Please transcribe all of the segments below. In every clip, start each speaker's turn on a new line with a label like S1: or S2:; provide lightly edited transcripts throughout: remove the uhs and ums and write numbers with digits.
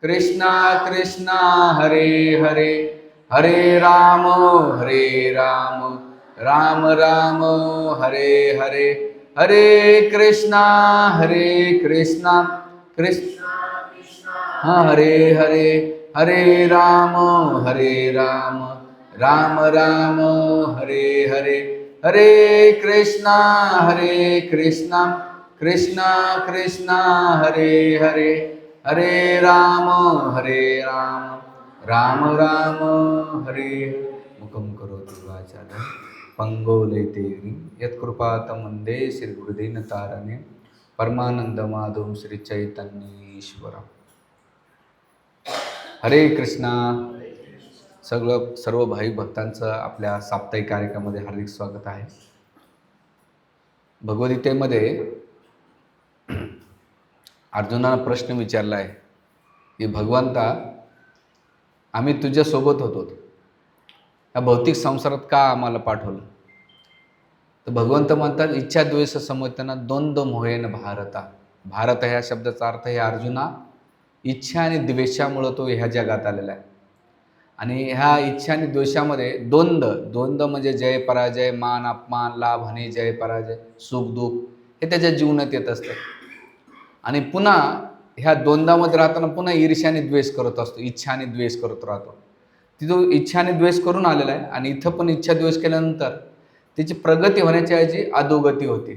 S1: कृष्णा कृष्णा हरे हरे, हरे राम राम राम हरे हरे, हरे कृष्णा कृष्णा हरे हरे, हरे राम राम राम हरे हरे, हरे कृष्णा कृष्णा कृष्णा हरे हरे, हरे राम राम राम हरे। मुखं करोति वाचालं पंगुलयते गिरिं यत्कृपातं वन्दे श्रीगुरुदीनतारिणीं परमानन्दमाधवं श्रीचैतन्येश्वरम्। हरे कृष्णा। सर्व भाई भक्तांचं आपल्या साप्ताहिक कार्यक्रमामध्ये हार्दिक स्वागत आहे। भगवद्गीतेमध्ये अर्जुनाला प्रश्न विचारला आहे की भगवंता, आम्ही तुझ्यासोबत होतो, या भौतिक संसारात का आम्हाला पाठवलं? तर भगवंत म्हणतात, इच्छा द्वेष समोतना द्वंद्व मोहेन भारता। भारत ह्या शब्दाचा अर्थ आहे अर्जुना, इच्छा आणि द्वेषामुळे तो ह्या जगात आलेला आहे। आणि ह्या इच्छा आणि द्वेषामध्ये द्वंद्व म्हणजे जय पराजय, मान अपमान, लाभ हानी, जय पराजय, सुख दुःख हे त्याच्या जीवनात येत असतं। आणि पुन्हा ह्या द्वंद्वामध्ये राहताना पुन्हा ईर्ष्या आणि द्वेष करत असतो, इच्छा आणि द्वेष करत राहतो। तो इच्छा आणि द्वेष करून आलेला आहे आणि इथं पण इच्छा द्वेष केल्यानंतर त्याची प्रगती होण्याच्या ऐवजी अधोगती होते।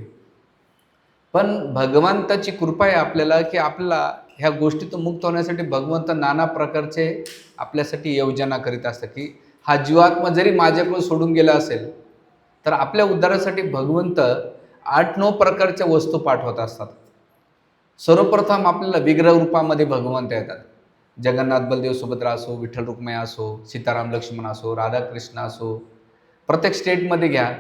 S1: पण भगवंताची कृपा आहे आपल्याला की आपल्याला ह्या गोष्टीतून मुक्त होण्यासाठी भगवंत नाना प्रकारचे आपल्यासाठी योजना करीत असतात की हा जीवात्मा जरी माझ्याकडून सोडून गेला असेल तर आपल्या उद्धारासाठी भगवंत 8-9 प्रकारच्या वस्तू पाठवत असतात। सर्वप्रथम आपल्याला विग्रह रूपामध्ये भगवंत येतात। जगन्नाथ बलदेव सुभद्रा असो, विठ्ठल रुक्मिणी असो, सीताराम लक्ष्मण असो, राधाकृष्ण असो, प्रत्येक स्टेटमध्ये घ्या।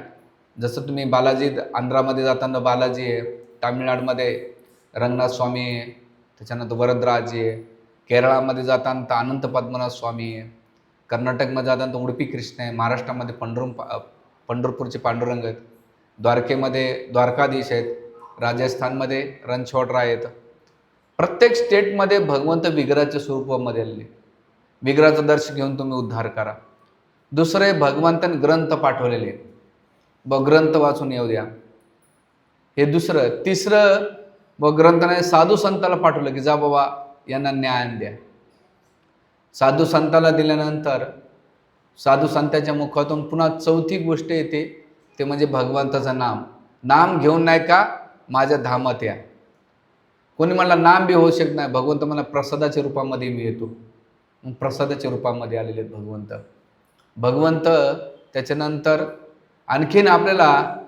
S1: जसं तुम्ही बालाजी, आंध्रामध्ये जाताना बालाजी आहे, तामिळनाडूमध्ये रंगनाथ स्वामी आहे, त्याच्यानंतर वरदराज आहे, केरळामध्ये जाताना तर अनंत पद्मनाभ स्वामी आहे, कर्नाटकमध्ये जाताना तर उडुपी कृष्ण आहे, महाराष्ट्रामध्ये पंढरपूरचे पांडुरंग आहेत, द्वारकेमध्ये द्वारकाधीश आहेत, राजस्थानमध्ये रणछोडराय आहेत। प्रत्येक स्टेटमध्ये भगवंत विग्रहाच्या स्वरूपामध्ये आलेले। विग्रहाचं दर्शन घेऊन तुम्ही उद्धार करा। दुसरे, भगवंतांनी ग्रंथ पाठवलेले, ग्रंथ वाचून येऊ द्या, हे दुसरं। तिसरं, ग्रंथाने साधू संताला पाठवलं की जा बाबा यांना ज्ञान द्या। साधू संताला दिल्यानंतर साधू संतांच्या मुखातून पुन्हा चौथी गोष्ट येते, ते म्हणजे भगवंताचं नाम घेऊन नाही का माझ्या धामात या। कोणी मला नाम बी होऊ शकत नाही, भगवंत मला प्रसादाच्या रूपामध्ये मी येतो, प्रसादाच्या रूपामध्ये आलेले आहेत भगवंत। त्याच्यानंतर आणखीन आपल्याला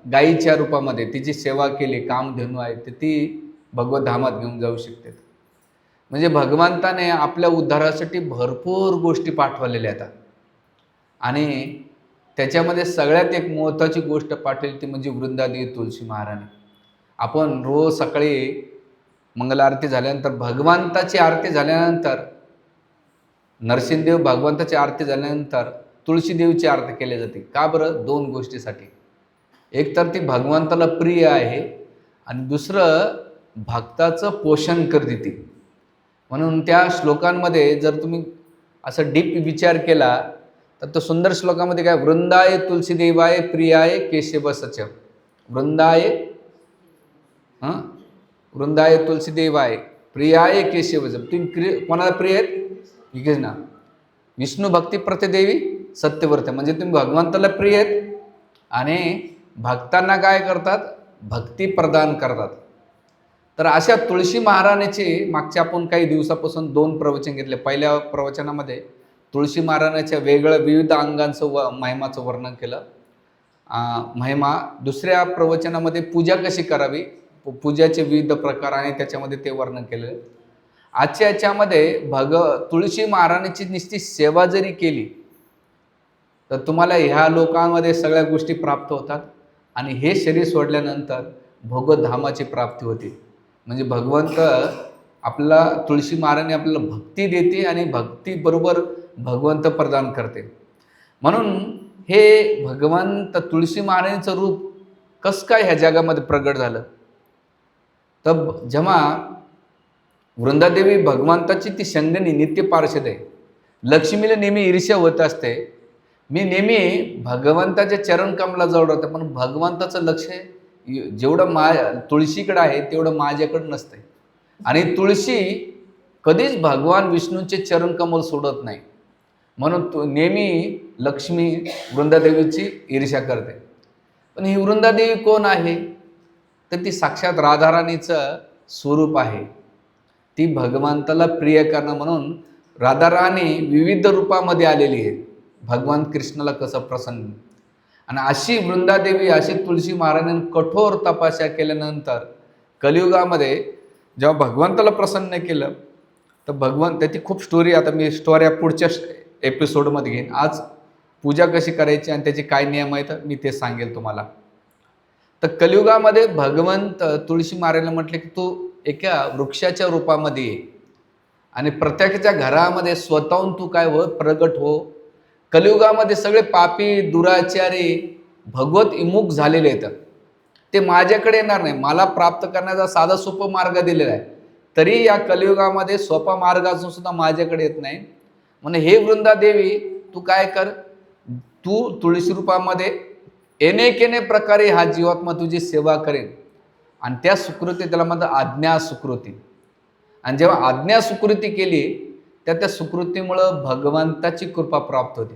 S1: गायीच्या रूपामध्ये तिची सेवा केली, कामधेनू आहे तर ती भगवत धामात घेऊन जाऊ शकते। म्हणजे भगवंताने आपल्या उद्धारासाठी भरपूर गोष्टी पाठवलेल्या आहेत आणि त्याच्यामध्ये सगळ्यात एक महत्त्वाची गोष्ट पाठवली ती म्हणजे वृंदादेवी तुळशी महाराणी। आपण रोज सकाळी मंगल आरती झाल्यानंतर, भगवंताची आरती झाल्यानंतर, नरसिंहदेव भगवंताची आरती झाल्यानंतर तुळशीदेवीची आरती केली जाते। का बरं? 2 गोष्टीसाठी। एक तर ती भगवंताला प्रिय आहे आणि दुसरं भक्ताचं पोषण करते ती। म्हणून त्या श्लोकांमध्ये जर तुम्ही असं डीप विचार केला तर तो सुंदर श्लोकामध्ये काय, वृंदाय तुलसीदेवाय प्रियाय केशव सच, वृंदाय तुलसीदेवाय प्रियाय केशव सच। तुम्ही कोणाला प्रिय आहेत? ना विष्णू भक्ती प्रतिदेवी सत्यवर्ते, म्हणजे तुम्ही भगवंताला प्रिय आहेत आणि भक्तांना काय करतात? भक्ती प्रदान करतात। तर अशा तुळशी महाराणीचे मागच्या आपण काही दिवसापासून 2 प्रवचन घेतले। पहिल्या प्रवचनामध्ये तुळशी महाराणीच्या वेगळ्या विविध अंगांचं महिमाचं वर्णन केलं, महिमा। दुसऱ्या प्रवचनामध्ये पूजा कशी करावी, पूजाचे विविध प्रकार आणि त्याच्यामध्ये ते वर्णन केलेलं। आजच्या याच्यामध्ये तुळशी महाराणीची निश्चित सेवा जरी केली तर तुम्हाला ह्या लोकांमध्ये सगळ्या गोष्टी प्राप्त होतात आणि हे शरीर सोडल्यानंतर भगवत धामाची प्राप्ती होते। म्हणजे भगवंत आपल्याला, तुळशी महाराणी आपल्याला भक्ती देते आणि भक्तीबरोबर भगवंत प्रदान करते। म्हणून हे भगवंत तुळशी महाराणीचं रूप कसं काय ह्या जगामध्ये प्रगट झालं? तर जेव्हा वृंदादेवी भगवंताची ती संगणी नित्य पार्षद आहे. लक्ष्मीला नेहमी ईर्ष्या होत असते. मी नेहमी भगवंताच्या चरणकमलाजवळ राहतो, पण भगवंताचं लक्ष जेवढं तुळशीकडं आहे तेवढं माझ्याकडं नसतंय. आणि तुळशी कधीच भगवान विष्णूंचे चरणकमल सोडत नाही. म्हणून नेहमी लक्ष्मी वृंदादेवीची ईर्ष्या करते. पण ही वृंदादेवी कोण आहे? तर ती साक्षात राधाराणीचं स्वरूप आहे. ती भगवंताला प्रिय करणं म्हणून राधाराणी विविध रूपामध्ये आलेली आहे. भगवान कृष्णाला कसं प्रसन्न. आणि अशी वृंदादेवी, अशी तुळशी महाराजांनी कठोर तपस्या केल्यानंतर कलियुगामध्ये जेव्हा भगवंताला प्रसन्न केलं, तर भगवंत त्याची खूप स्टोरी, आता मी स्टोऱ्या पुढच्या एपिसोडमध्ये घेईन. आज पूजा कशी करायची आणि त्याचे काय नियम आहेत मी ते सांगेल तुम्हाला. तर कलियुगामध्ये भगवंत तुळशी महाराजांना म्हटले की तू एका वृक्षाच्या रूपामध्ये ये आणि प्रत्येकाच्या घरामध्ये स्वतःहून तू काय हो प्रगट हो. कलियुगामध्ये सगळे पापी दुराचारी भगवत विमुख झालेले आहेत. ते माझ्याकडे येणार नाही. मला प्राप्त करण्याचा साधा सोपा मार्ग दिलेला आहे, तरी या कलियुगामध्ये सोपा मार्ग असून सुद्धा माझ्याकडे येत नाही. म्हणून हे वृंदादेवी तू काय कर, तू तुळशी रूपामध्ये येणे प्रकारे हा जीवात्मा तुझी सेवा करेन. आणि त्या सुकृती त्याला म्हणतात आज्ञा सुकृती. आणि जेव्हा आज्ञा सुकृती केली त्या सुकृतीमुळं भगवंताची कृपा प्राप्त होते.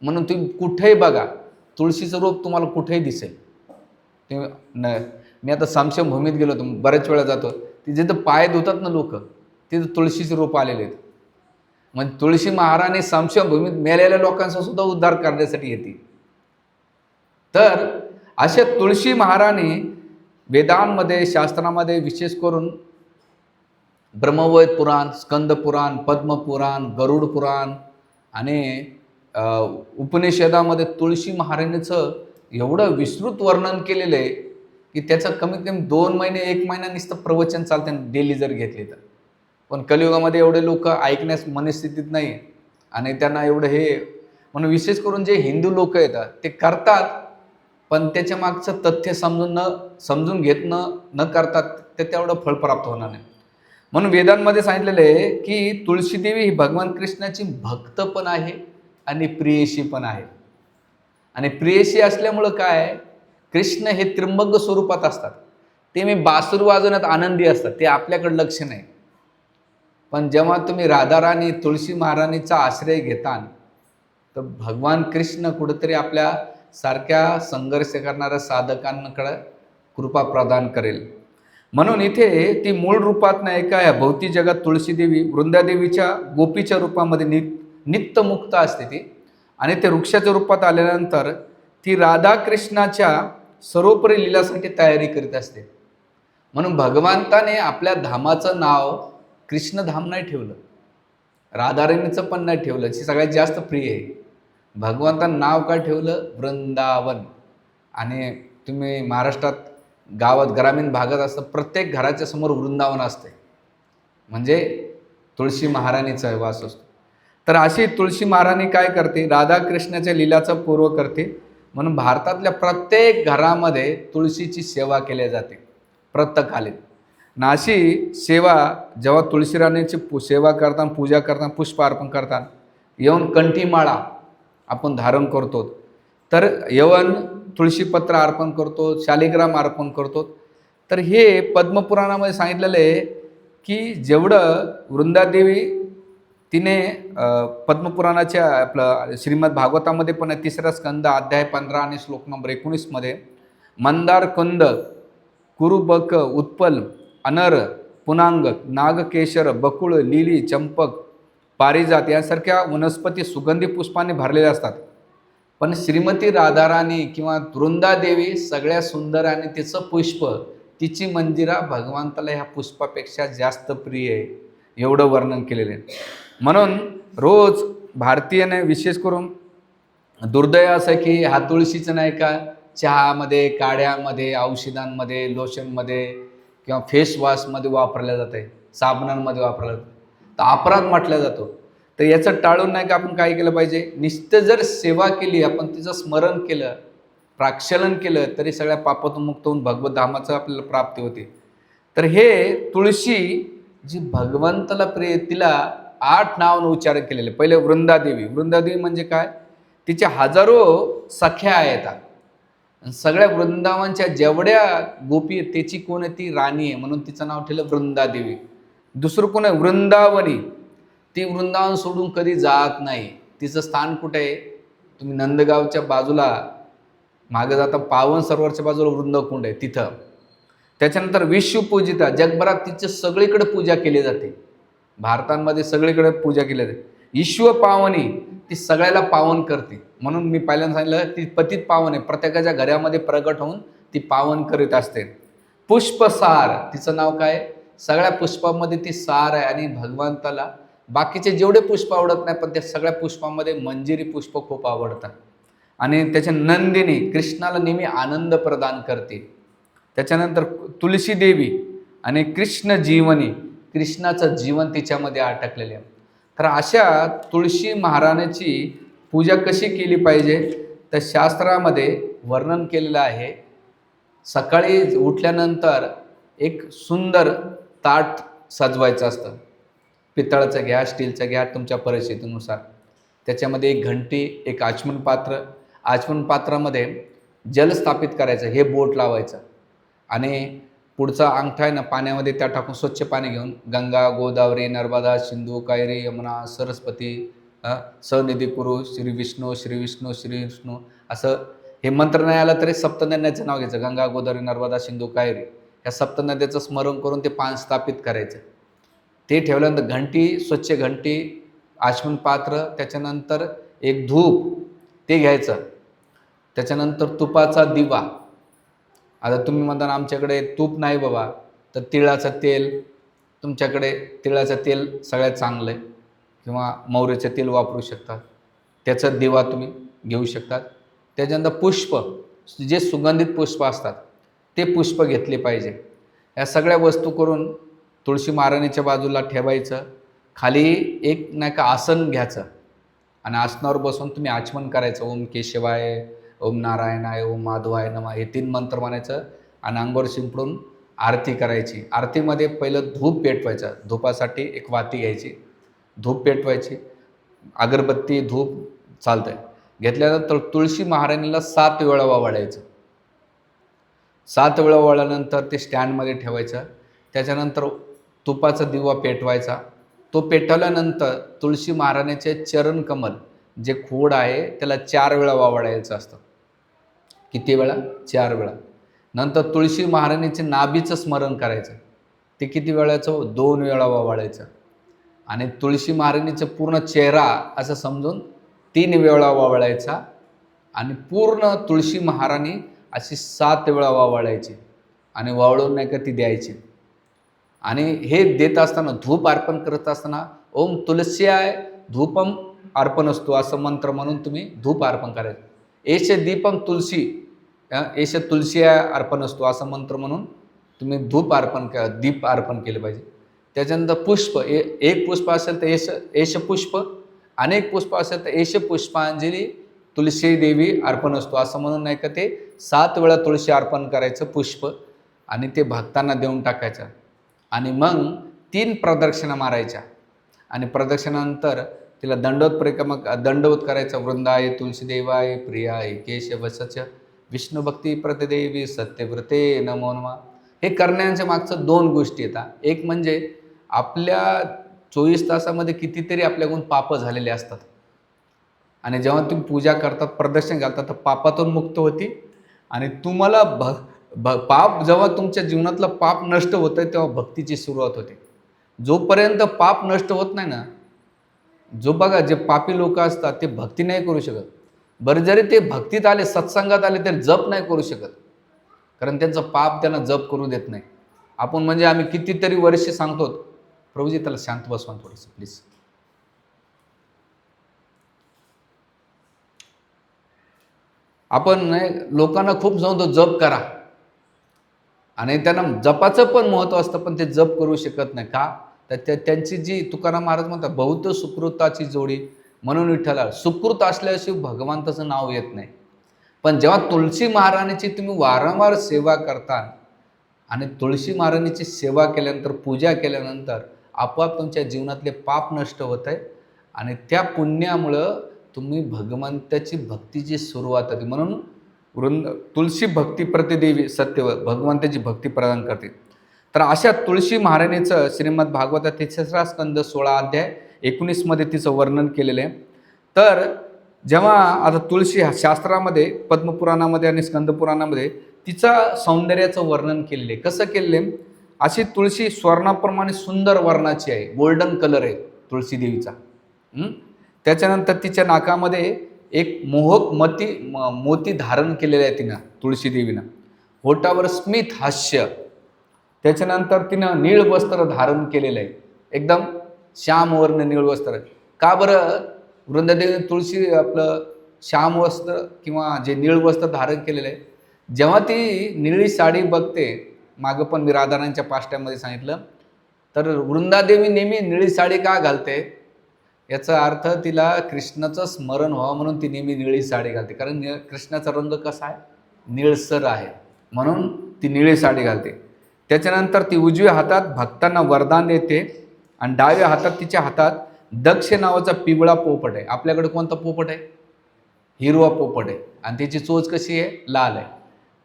S1: म्हणून तुम्ही कुठेही बघा तुळशीचं रूप तुम्हाला कुठेही दिसेल. मी आता समशम भूमीत गेलो होतो, बऱ्याच वेळा जातो, तिथे तर पाय धुतात ना लोक, तिथं तुळशीचे रूप आलेले आहेत. म्हणजे तुळशी महाराणी समशम भूमीत मेलेल्या लोकांचा सुद्धा उद्धार करण्यासाठी येते. तर अशा तुळशी महाराणी वेदांमध्ये, शास्त्रामध्ये विशेष करून ब्रह्मवेद पुराण, स्कंद पुराण, पद्मपुराण, गरुड पुराण आणि उपनिषदामध्ये तुळशी महाराणीचं एवढं विस्तृत वर्णन केलेलं आहे की त्याचं कमीत कमी 2 महिने 1 महिना नुसतं प्रवचन चालते डेली जर घेतले तर. पण कलियुगामध्ये एवढे लोक ऐकण्यास मनस्थितीत नाही आणि त्यांना एवढं हे, म्हणून विशेष करून जे हिंदू लोक येतात ते करतात, पण त्याच्या मागचं तथ्य समजून घेत न करतात ते तेवढं फळ प्राप्त होणार नाही. म्हणून वेदांमध्ये सांगितलेलं आहे की तुळशीदेवी ही भगवान कृष्णाची भक्त पण आहे आणि प्रियशी पण आहे. आणि प्रियशी असल्यामुळं काय, कृष्ण हे त्र्यंबक स्वरूपात असतात. ते मी बासुर वाजवण्यात आनंदी असतात, ते आपल्याकडे लक्ष नाही. पण जेव्हा तुम्ही राधाराणी तुळशी महाराणीचा आश्रय घेता तर भगवान कृष्ण कुठेतरी आपल्या सारख्या संघर्ष करणाऱ्या साधकांकडे कृपा प्रदान करेल. म्हणून इथे ती मूळ रूपात नाही का या भौतिक जगात तुळशीदेवी वृंदादेवीच्या गोपीच्या रूपामध्ये नित्यमुक्त असते ती. आणि ते वृक्षाच्या रूपात आल्यानंतर ती राधाकृष्णाच्या सर्वोपरी लीलासाठी तयारी करीत असते. म्हणून भगवंताने आपल्या धामाचं नाव कृष्णधाम नाही ठेवलं, राधाराणीचं पण नाही ठेवलं, जी सगळ्यात जास्त प्रिय आहे. भगवंतानं नाव काय ठेवलं, वृंदावन. आणि तुम्ही महाराष्ट्रात गावात ग्रामीण भागात असतं, प्रत्येक घराच्या समोर वृंदावन असते, म्हणजे तुळशी महाराणीचा वास असतो. तर अशी तुळशी महाराणी काय करते, राधाकृष्णाच्या लीलाचा पूर्व करते. म्हणून भारतातल्या प्रत्येक घरामध्ये तुळशीची सेवा केली जाते प्रत्येकाले. अशी सेवा जेव्हा तुळशी राणीची सेवा करताना, पूजा करताना, पुष्प अर्पण करताना येऊन कंठीमाळा आपण धारण करतो, तर यवन तुळशीपत्र अर्पण करतो, शालिग्राम अर्पण करतो. तर हे पद्मपुराणामध्ये सांगितलेलं आहे की जेवढं वृंदादेवी तिने पद्मपुराणाच्या आपलं श्रीमद भागवतामध्ये पण 3रा स्कंद अध्याय 15 आणि श्लोक नंबर 19 मध्ये मंदार कुंद, कुरुबक, उत्पल, अनर, पुनांग, नागकेशर, बकुळ, लिली, चंपक, पारिजात यासारख्या वनस्पती सुगंधी पुष्पाने भरलेल्या असतात. पण श्रीमती राधाराणी किंवा वृंदादेवी सगळ्या सुंदर आणि तिचं पुष्प, तिची मंदिरा भगवंताला ह्या पुष्पापेक्षा जास्त प्रिय आहे, एवढं वर्णन केलेलं आहे. म्हणून रोज भारतीयाने विशेष करून दुर्दैव असं की हा तुळशीचं नाही का चहामध्ये, काड्यामध्ये, औषधांमध्ये, लोशनमध्ये किंवा फेस वॉशमध्ये वापरल्या जात आहे, साबणांमध्ये वापरलं जातं, तर अपराध म्हटला जातो. तर याचं टाळून नाही का आपण काय केलं पाहिजे, नुसतं जर सेवा केली, आपण तिचं स्मरण केलं, प्राक्षलन केलं, तरी सगळ्या पापातून मुक्त होऊन भगवत धामाचं आपल्याला प्राप्ती होते. तर हे तुळशी जी भगवंताला प्रिय, तिला 8 नावानं उच्चारण केलेले. पहिले वृंदादेवी. वृंदादेवी म्हणजे काय? तिच्या हजारो सख्या आहेत. आणि सगळ्या वृंदावनच्या जेवढ्या गोपी आहेत त्याची कोण आहे? ती राणी आहे, म्हणून तिचं नाव ठेवलं वृंदादेवी. दुसरं कोण आहे? वृंदावनी. ती वृंदावन सोडून कधी जात नाही. तिचं स्थान कुठे आहे? तुम्ही नंदगावच्या बाजूला मागे जाता पावन सरोवरच्या बाजूला वृंदकुंड आहे तिथं. त्याच्यानंतर विश्वपूजिता, जगभरात तिची सगळीकडे पूजा केली जाते. भारतामध्ये सगळीकडे पूजा केली जाते. ईश्व पावनी, ती सगळ्याला पावन करते. म्हणून मी पहिल्यांदा सांगितलं ती पतित पावन आहे, प्रत्येकाच्या घरामध्ये प्रगट होऊन ती पावन करीत असते. पुष्पसार, तिचं नाव काय? सगळ्या पुष्पामध्ये ती सार आहे. आणि भगवंताला बाकीचे जेवढे पुष्प आवडत नाही, पण त्या सगळ्या पुष्पामध्ये मंजिरी पुष्प खूप आवडतात. आणि त्याच्या नंदिनी, कृष्णाला नेहमी आनंद प्रदान करते. त्याच्यानंतर तुलसी देवी आणि कृष्ण जीवनी, कृष्णाचं जीवन तिच्यामध्ये अटकलेले आहे. तर अशा तुळशी महाराणीची पूजा कशी केली पाहिजे तर शास्त्रामध्ये वर्णन केलेलं आहे. सकाळी उठल्यानंतर एक सुंदर ताट सजवायचं असतं. पितळाचं घ्या, स्टीलचं घ्या, तुमच्या परिस्थितीनुसार. त्याच्यामध्ये एक घंटी, एक आचमन पात्र. आचमन पात्रामध्ये जल स्थापित करायचं, हे बोट लावायचं. आणि पुढचा अंगठा आहे ना पाण्यामध्ये त्या टाकून स्वच्छ पाणी घेऊन गंगा, गोदावरी, नर्मदा, सिंधू, कावेरी, यमुना, सरस्वती, सनिधी कुरु, श्री विष्णू, श्री विष्णू, श्री विष्णू, असं हे मंत्र नाही आलं तरी सप्तनद्यांचं नाव घ्यायचं. गंगा, गोदावरी, नर्मदा, सिंधू, कावेरी, या सप्तनद्याचं स्मरण करून ते पान स्थापित करायचं. ते ठेवल्यानंतर घंटी, स्वच्छ घंटी, आचमन पात्र, त्याच्यानंतर एक धूप ते घ्यायचं. त्याच्यानंतर तुपाचा दिवा. आता तुम्ही म्हणता आमच्याकडे तूप नाही बाबा, तर तिळाचं तेल, तुमच्याकडे तिळाचं तेल सगळ्यात चांगलं आहे, किंवा मोहरीचं तेल वापरू शकता. त्याचा दिवा तुम्ही घेऊ शकतात. त्याच्यानंतर पुष्प, जे सुगंधित पुष्प असतात ते पुष्प घेतले पाहिजे. या सगळ्या वस्तू करून तुळशी महाराणीच्या बाजूला ठेवायचं. खाली एक नाही का आसन घ्यायचं आणि आसनावर बसून तुम्ही आचमन करायचं. ओम केशवाय, ओम नारायणाय, ओम माधवाय नमः, हे 3 मंत्र म्हणायचं आणि अंगावर शिंपडून आरती करायची. आरतीमध्ये पहिलं धूप पेटवायचं. धूपासाठी एक वाती घ्यायची, धूप पेटवायची, अगरबत्ती, धूप चालतंय. घेतल्यानंतर तुळशी महाराणीला 7 वेळा वाढायचं. 7 वेळा वाढल्यानंतर ते स्टँडमध्ये ठेवायचं. त्याच्यानंतर तुपाचा दिवा पेटवायचा. तो पेटवल्यानंतर तुळशी महाराणीचे चरण कमल, जे खोड आहे त्याला 4 वेळा वाढायचं असतं. किती वेळा? 4 वेळा. नंतर तुळशी महाराणीचे नाभीचं स्मरण करायचं. ते किती वेळाचं? 2 वेळा वाढायचं. आणि तुळशी महाराणीचा पूर्ण चेहरा असं समजून 3 वेळा वाढायचा. आणि पूर्ण तुळशी महाराणी अशी 7 वेळा वाढायची आणि वाळून नाही का ती द्यायची. आणि हे देत असताना, धूप अर्पण करत असताना ओम तुलस्याय धूपम अर्पण असतो असं मंत्र म्हणून तुम्ही धूप अर्पण करायचं. एष दीपम तुलसी, एष तुलस्याय अर्पण असतो असं मंत्र म्हणून तुम्ही धूप अर्पण दीप अर्पण केलं पाहिजे. त्याच्यानंतर पुष्प, एक पुष्प असेल तर एष पुष्प, अनेक पुष्प असेल तर एष पुष्पांजली तुलसी देवी अर्पण असतो असं म्हणून नाही का ते 7 वेळा तुळशी अर्पण करायचं पुष्प आणि ते भक्तांना देऊन टाकायचं. आणि मग 3 प्रदक्षिणा मारायच्या. आणि प्रदक्षिणानंतर तिला दंडवत करायचं. वृंदाय तुलसीदेवाय प्रियाय केशवसच विष्णुभक्ती प्रतिदेवी सत्यव्रते नमो नमः. हे करण्याच्या मागचं 2 गोष्टी येतात. एक म्हणजे आपल्या 24 तासामध्ये कितीतरी आपल्याकडून पाप झालेले असतात आणि जेव्हा तुम्ही पूजा करतात, प्रदक्षिण घालतात, तर पापातून मुक्त होती. आणि तुम्हाला पाप, जेव्हा तुमच्या जीवनातलं पाप नष्ट होतं तेव्हा भक्तीची सुरुवात होते. जोपर्यंत पाप नष्ट होत नाही ना, जो बघा जे पापी लोक असतात ते भक्ती नाही करू शकत. बरं जरी ते भक्तीत आले, सत्संगात आले, तर जप नाही करू शकत, कारण त्यांचं पाप त्यांना जप करू देत नाही. आपण म्हणजे आम्ही कितीतरी वर्षे सांगतो, प्रभूजी त्याला शांत बसवा थोडंसं प्लीज. आपण लोकांना खूप सांगतो जप करा, आणि त्यांना जपाचं पण महत्त्व असतं, पण ते जप करू शकत नाही. का? तर त्यांची जी तुकाराम महाराज म्हणतात, बहुत सुकृताची जोडी, म्हणून विठ्ठला सुकृत असल्याशिवाय भगवंताचं नाव येत नाही. पण जेव्हा तुलसी महाराणीची तुम्ही वारंवार सेवा करता आणि तुळशी महाराणीची सेवा केल्यानंतर, पूजा केल्यानंतर आपोआप तुमच्या जीवनातले पाप नष्ट होत आहे आणि त्या पुण्यामुळं तुम्ही भगवंताची भक्तीची सुरुवात होती. म्हणून तुळशी भक्ती प्रतिदेवी सत्य भगवंताची भक्ती प्रदान करते. तर अशा तुळशी महाराणीचं श्रीमद भागवतात 3रा स्कंद 16 अध्याय 19 मध्ये तिचं वर्णन केलेलं आहे. तर जेव्हा आता तुळशी शास्त्रामध्ये, पद्मपुराणामध्ये आणि स्कंदपुराणामध्ये तिचा सौंदर्याचं वर्णन केलेलं आहे. कसं केलेलं आहे? अशी तुळशी स्वर्णाप्रमाणे सुंदर वर्णाची आहे, गोल्डन कलर आहे तुळशी देवीचा. त्याच्यानंतर तिच्या नाकामध्ये एक मोहक मोती धारण केलेले आहे तिनं, तुळशी देवीनं. होठावर स्मित हास्य. त्याच्यानंतर तिनं निळ वस्त्र धारण केलेलं आहे, एकदम श्यामवर्ण निळ वस्त्र. का बरं वृंदादेवी तुळशी आपलं श्याम वस्त्र किंवा जे निळ वस्त्र धारण केलेलं आहे? जेव्हा ती निळी साडी बघते, मागं पण मी राधाराणीच्या पाष्ट्यामध्ये सांगितलं, तर वृंदादेवी नेहमी निळी साडी का घालते? याचा अर्थ तिला कृष्णाचं स्मरण व्हावं म्हणून ती नेहमी निळी साडी घालते. कारण कृष्णाचा रंग कसा आहे? निळसर आहे, म्हणून ती निळी साडी घालते. त्याच्यानंतर ती उजव्या हातात भक्तांना वरदान देते आणि डाव्या हातात तिच्या हातात दक्ष नावाचा पिवळा पोपट आहे. आपल्याकडे कोणता पोपट आहे? हिरवा पोपट आहे आणि त्याची चोच कशी आहे? लाल आहे.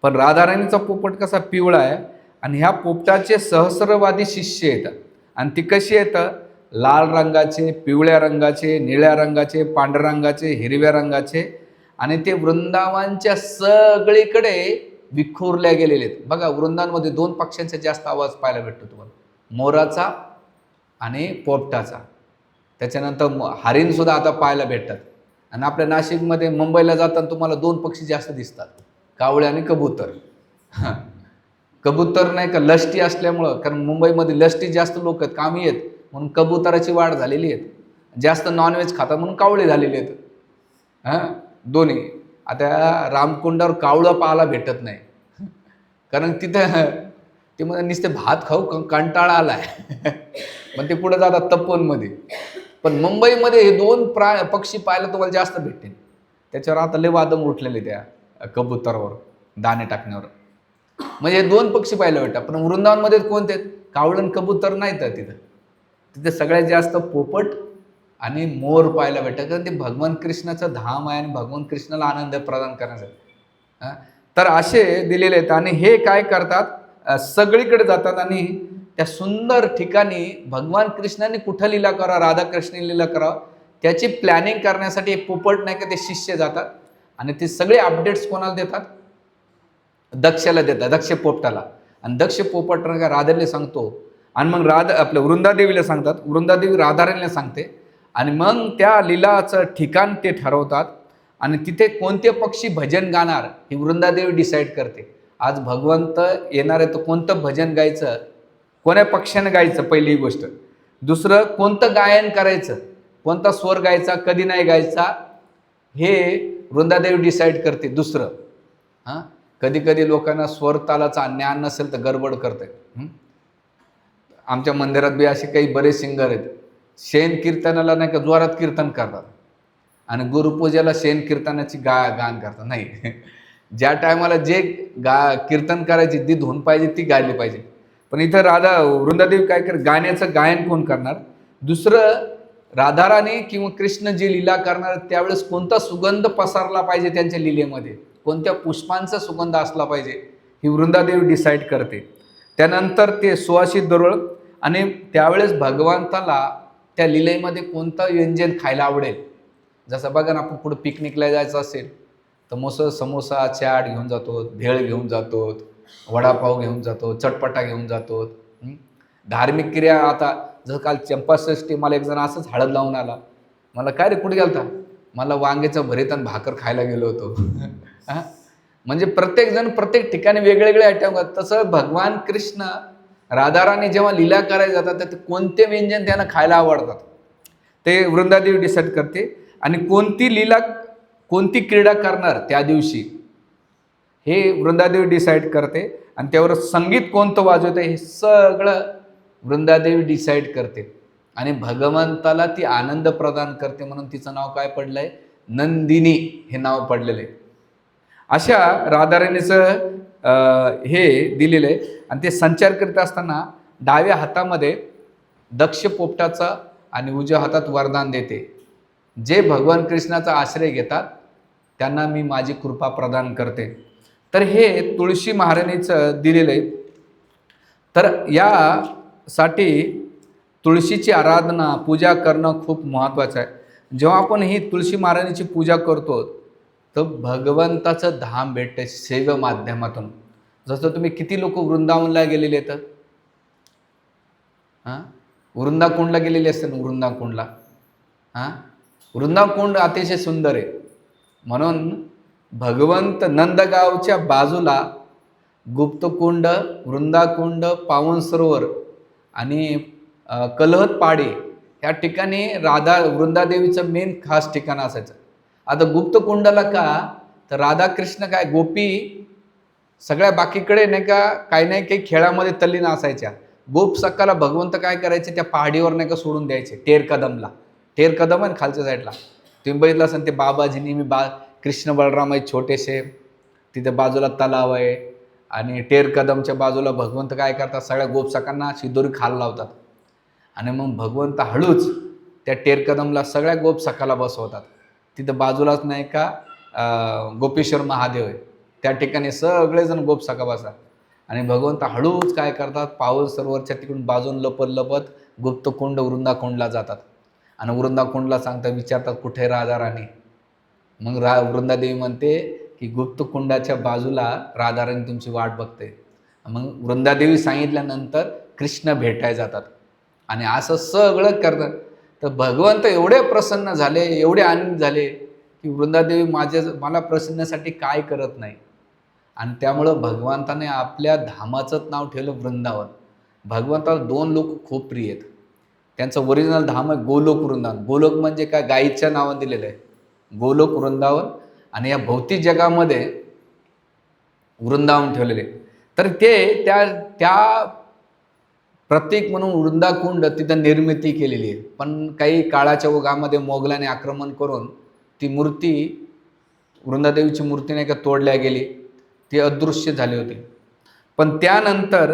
S1: पण राधाराणीचा पोपट कसा? पिवळा आहे. आणि ह्या पोपटाचे सहस्रवादी शिष्य येतात आणि ती कशी येतं? लाल रंगाचे, पिवळ्या रंगाचे, निळ्या रंगाचे, पांढऱ्या रंगाचे, हिरव्या रंगाचे, आणि ते वृंदावनच्या सगळीकडे विखुरल्या गेलेले आहेत. बघा, वृंदावनमध्ये 2 पक्ष्यांचा जास्त आवाज पाहायला भेटतो तुम्हाला, मोराचा आणि पोपटाचा. त्याच्यानंतर हरिणसुद्धा आता पाहायला भेटतात. आणि आपल्या नाशिकमध्ये, मुंबईला जाताना तुम्हाला 2 पक्षी जास्त दिसतात, कावळे आणि कबूतर. कबूतर नाही का लष्टी असल्यामुळं, कारण मुंबईमध्ये लष्टी जास्त लोक आहेत, कामी आहेत, म्हणून कबुतराची वाढ झालेली आहे. जास्त नॉनव्हेज खातात म्हणून कावळे झालेले आहेत. दोन्ही. आता रामकुंडावर कावळं पाहायला भेटत नाही, कारण तिथं ते मला नुसते भात खाऊ कंटाळा आलाय. मग ते पुढे जातात तपोवनमध्ये. पण मुंबईमध्ये हे 2 पक्षी पाहायला तुम्हाला जास्त भेटतील. त्याच्यावर आता लय वादम उठलेले त्या कबुतरावर दाणे टाकण्यावर. म्हणजे हे 2 पक्षी पाहायला भेटतात. पण वृंदावनमध्ये कोणते आहेत? कावळण कबूतर नाहीत तिथं. तिथे सगळ्यात जास्त पोपट आणि मोर पाहायला भेटतात, कारण ते भगवान कृष्णाचं धाम आहे आणि भगवान कृष्णाला आनंद प्रदान करण्यासाठी. तर असे दिलेले आहेत. आणि हे काय करतात? सगळीकडे जातात आणि त्या सुंदर ठिकाणी भगवान कृष्णाने कुठं लीला करा, राधाकृष्णाने लीला करा, त्याची प्लॅनिंग करण्यासाठी एक पोपट नाही का ते शिष्य जातात आणि ते सगळे अपडेट्स कोणाला देतात? दक्षला देतात, दक्ष पोपटाला. आणि दक्ष पोपट का राधाला सांगतो आणि मग आपल्या वृंदादेवीला सांगतात, वृंदादेवी राधाराणीला सांगते आणि मग त्या लीलाचं ठिकाण ते ठरवतात आणि तिथे कोणते पक्षी भजन गाणार ही वृंदादेवी डिसाईड करते. आज भगवंत येणार आहे तर कोणतं भजन गायचं, कोण्या पक्षानं गायचं, पहिली गोष्ट. दुसरं, कोणतं गायन करायचं, कोणता स्वर गायचा, कधी नाही गायचा, हे वृंदादेवी डिसाईड करते. दुसरं, कधी कधी लोकांना स्वर तालाचा ज्ञान नसेल तर गडबड करते. आमच्या मंदिरात बी असे काही बरेच सिंगर आहेत, शेण कीर्तनाला नाही का जोरात कीर्तन करतात आणि गुरुपूजेला शेण कीर्तनाची गान करतात. नाही, ज्या टायमाला जे कीर्तन करायची ती धून पाहिजे ती गायली पाहिजे. पण इथं वृंदादेवी काय गाण्याचं गायन कोण करणार? दुसरं, राधाराणी किंवा कृष्ण जी लीला करणार त्यावेळेस कोणता सुगंध पसरला पाहिजे त्यांच्या लीलेमध्ये, कोणत्या पुष्पांचा सुगंध असला पाहिजे, ही वृंदादेवी डिसाईड करते. त्यानंतर ते सुवासित दरवळ आणि त्यावेळेस भगवंताला त्या लीलेमध्ये कोणतं व्यंजन खायला आवडेल. जसं बघा ना, आपण पुढे पिकनिकला जायचं असेल तर समोसा चाट घेऊन जातो, भेळ घेऊन जातो, वडापाव घेऊन जातो, चटपटा घेऊन जातो. धार्मिक क्रिया, आता जसं काल चंपाषष्ठी, मला एक जण असंच हळद लावून आला. मला काय रे कुठे गेलता? मला वांग्याचं भरीत आणि भाकर खायला गेलो होतो. म्हणजे प्रत्येक जण प्रत्येक ठिकाणी वेगळे वेगळे आयटम करतात. तसं भगवान कृष्ण राधाराणी जेव्हा लीला करायला जातात तर कोणते व्यंजन त्यांना खायला आवडतात ते वृंदादेवी डिसाईड करते. आणि कोणती लीला, कोणती क्रीडा करणार त्या दिवशी हे वृंदादेवी डिसाईड करते. आणि त्यावर संगीत कोणतं वाजवतं हे सगळं वृंदादेवी डिसाईड करते. आणि भगवंताला ती आनंद प्रदान करते म्हणून तिचं नाव काय पडलं आहे? नंदिनी हे नाव पडलेलं आहे. अशा राधाराणीचं हे दिलेलं आहे. आणि ते संचार करीत असताना डाव्या हातामध्ये दक्ष पोपटाचा आणि उजव्या हातात वरदान देते. जे भगवान कृष्णाचा आश्रय घेतात त्यांना मी माझी कृपा प्रदान करते. तर हे तुळशी महाराणीचं दिलेलं आहे. तर यासाठी तुळशीची आराधना पूजा करणं खूप महत्त्वाचं आहे. जेव्हा आपण ही तुळशी महाराणीची पूजा करतो तर भगवंताचं धाम भेटते सेवे माध्यमातून. जसं तुम्ही किती लोक वृंदावनला गेलेले आहेत, हां, वृंदाकुंडला गेलेले असते ना, वृंदाकुंडला. हां, वृंदाकुंड अतिशय सुंदर आहे. म्हणून भगवंत नंदगावच्या बाजूला गुप्तकुंड, वृंदाकुंड, पावन सरोवर आणि कलहतपाडी ह्या ठिकाणी वृंदादेवीचं मेन खास ठिकाण असायचं. आता गुप्तकुंडाला का, तर राधाकृष्ण काय गोपी सगळ्या बाकीकडे नाही का काही नाही काही खेळामध्ये तल्लीन असायच्या. गोप सकाला भगवंत काय करायचे, त्या पहाडीवर नाही का सोडून द्यायचे. टेर कदम आहे खालच्या साईडला, तुम्ही बघितलं असेल ते बाबाजींनी कृष्ण बलराम आहे छोटेसे, तिथे बाजूला तलाव आहे आणि टेर कदमच्या बाजूला भगवंत काय करतात, सगळ्या गोपसकांना शिदोरी खाल लावतात आणि मग भगवंत हळूच त्या टेर कदमला सगळ्या गोपसकाला बसवतात. तिथं बाजूलाच नाही का गोपेश्वर महादेव आहे, त्या ठिकाणी सगळेजण गोपसखा बसतात आणि भगवंत हळूच काय करतात, पावन सरोवरच्या तिकडून बाजून लपत गुप्तकुंड वृंदाकुंडला जातात आणि वृंदाकुंडला सांगतात, विचारतात कुठे राधा राणी. मग वृंदादेवी म्हणते की गुप्तकुंडाच्या बाजूला राधाराणी तुमची वाट बघते. मग वृंदादेवी सांगितल्यानंतर कृष्ण भेटायला जातात आणि असं सगळं करतात. तर भगवंत एवढे प्रसन्न झाले, एवढे आनंद झाले की वृंदादेवी मला प्रसन्नासाठी काय करत नाही. आणि त्यामुळं भगवंताने आपल्या धामाचंच नाव ठेवलं वृंदावन. भगवंताला 2 लोक खूप प्रिय आहेत. त्यांचं ओरिजिनल धाम आहे गोलोक वृंदावन. गोलोक म्हणजे काय, गाईच्या नावाने दिलेलं आहे गोलोक वृंदावन, आणि या भौतिक जगामध्ये वृंदावन ठेवलेले. तर ते त्या प्रतीक म्हणून वृंदाकुंड तिथं निर्मिती केलेली आहे. पण काही काळाच्या ओघामध्ये मोगलाने आक्रमण करून ती मूर्ती, वृंदादेवीची मूर्ती नाही का तोडल्या गेली, ती अदृश्य झाली होती. पण त्यानंतर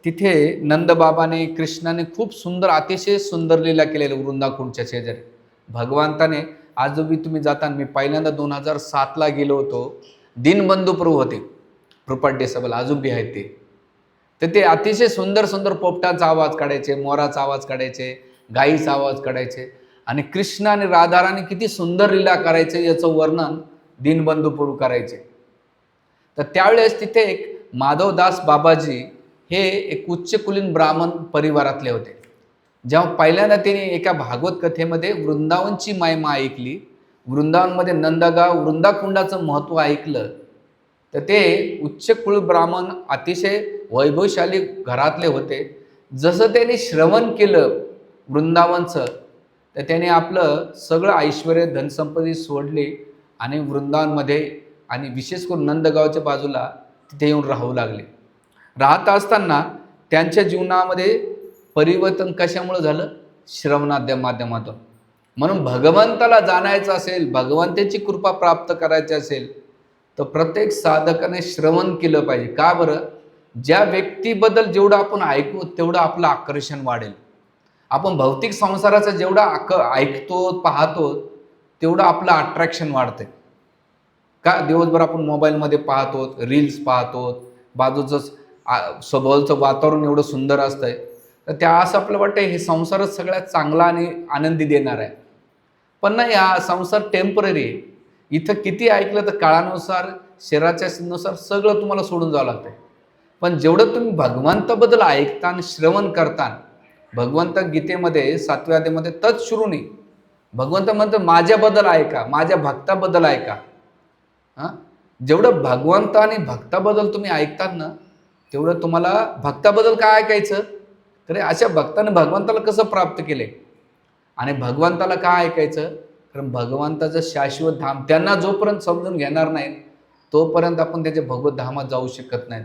S1: तिथे नंदबाबाने कृष्णाने खूप सुंदर, अतिशय सुंदर लीला केलेली वृंदाकुंडच्या शेजारी. भगवंताने आजोबी तुम्ही जाताना, मी पहिल्यांदा 2007ला गेलो होतो, दीनबंधू प्रभू होते प्रोपर्टी सबल अजून बी आहेत ते. तर ते अतिशय सुंदर पोपटाचा आवाज काढायचे, मोराचा आवाज काढायचे, गाईचा आवाज काढायचे आणि कृष्ण आणि राधाराणी किती सुंदर लीला करायचे याचं वर्णन दीनबंधू प्रभू करायचे. तर त्यावेळेस तिथे एक माधवदास बाबाजी हे एक उच्चकुलीन ब्राह्मण परिवारातले होते. जेव्हा पहिल्यांदा त्यांनी एका भागवत कथेमध्ये वृंदावनची महिमा ऐकली, वृंदावनमध्ये नंदगाव वृंदाकुंडाचं महत्त्व ऐकलं, तर ते उच्चकुल ब्राह्मण अतिशय वैभवशाली घरातले होते. जसं त्यांनी श्रवण केलं वृंदावनचं, तर त्याने आपलं सगळं ऐश्वर धनसंपत्ती सोडली आणि वृंदावनमध्ये आणि विशेष करून नंदगावच्या बाजूला तिथे येऊन राहू लागले. राहत असताना त्यांच्या जीवनामध्ये परिवर्तन कशामुळे झालं, श्रवणाच्या माध्यमातून. म्हणून भगवंताला जाणायचं असेल, भगवंताची कृपा प्राप्त करायची असेल, तर प्रत्येक साधकाने श्रवण केलं पाहिजे. का बरं, ज्या व्यक्तीबद्दल जेवढं आपण ऐकू तेवढं आपलं आकर्षण वाढेल. आपण भौतिक संसाराचं जेवढं ऐकतो पाहतो तेवढं आपलं अट्रॅक्शन वाढते. का, दिवसभर आपण मोबाईलमध्ये पाहतो, रील्स पाहतो, बाजूचंच सभोवचं वातावरण एवढं सुंदर असतंय, तर त्या असं आपलं वाटतं हे संसारच सगळ्यात चांगला आणि आनंदी देणार आहे. पण नाही, हा संसार टेम्पररी आहे. इथं किती ऐकलं तर काळानुसार, शरीराच्या नुसार सगळं तुम्हाला सोडून जावं लागतं. पण जेवढं तुम्ही भगवंताबद्दल ऐकता आणि श्रवण करता, भगवंत गीतेमध्ये 7व्या अध्यायामध्ये तत्शृणी भगवंत म्हणतं माझ्याबद्दल ऐका, माझ्या भक्ताबद्दल ऐका. हां, जेवढं भगवंत आणि भक्ताबद्दल तुम्ही ऐकतात ना, तेवढं तुम्हाला भक्ताबद्दल काय ऐकायचं, तर अशा भक्ताने भगवंताला कसं प्राप्त केले आणि भगवंताला काय ऐकायचं, कारण भगवंताचं शाश्वत धाम त्यांना जोपर्यंत समजून घेणार नाही तोपर्यंत आपण त्याच्या भगवत धामात जाऊ शकत नाही.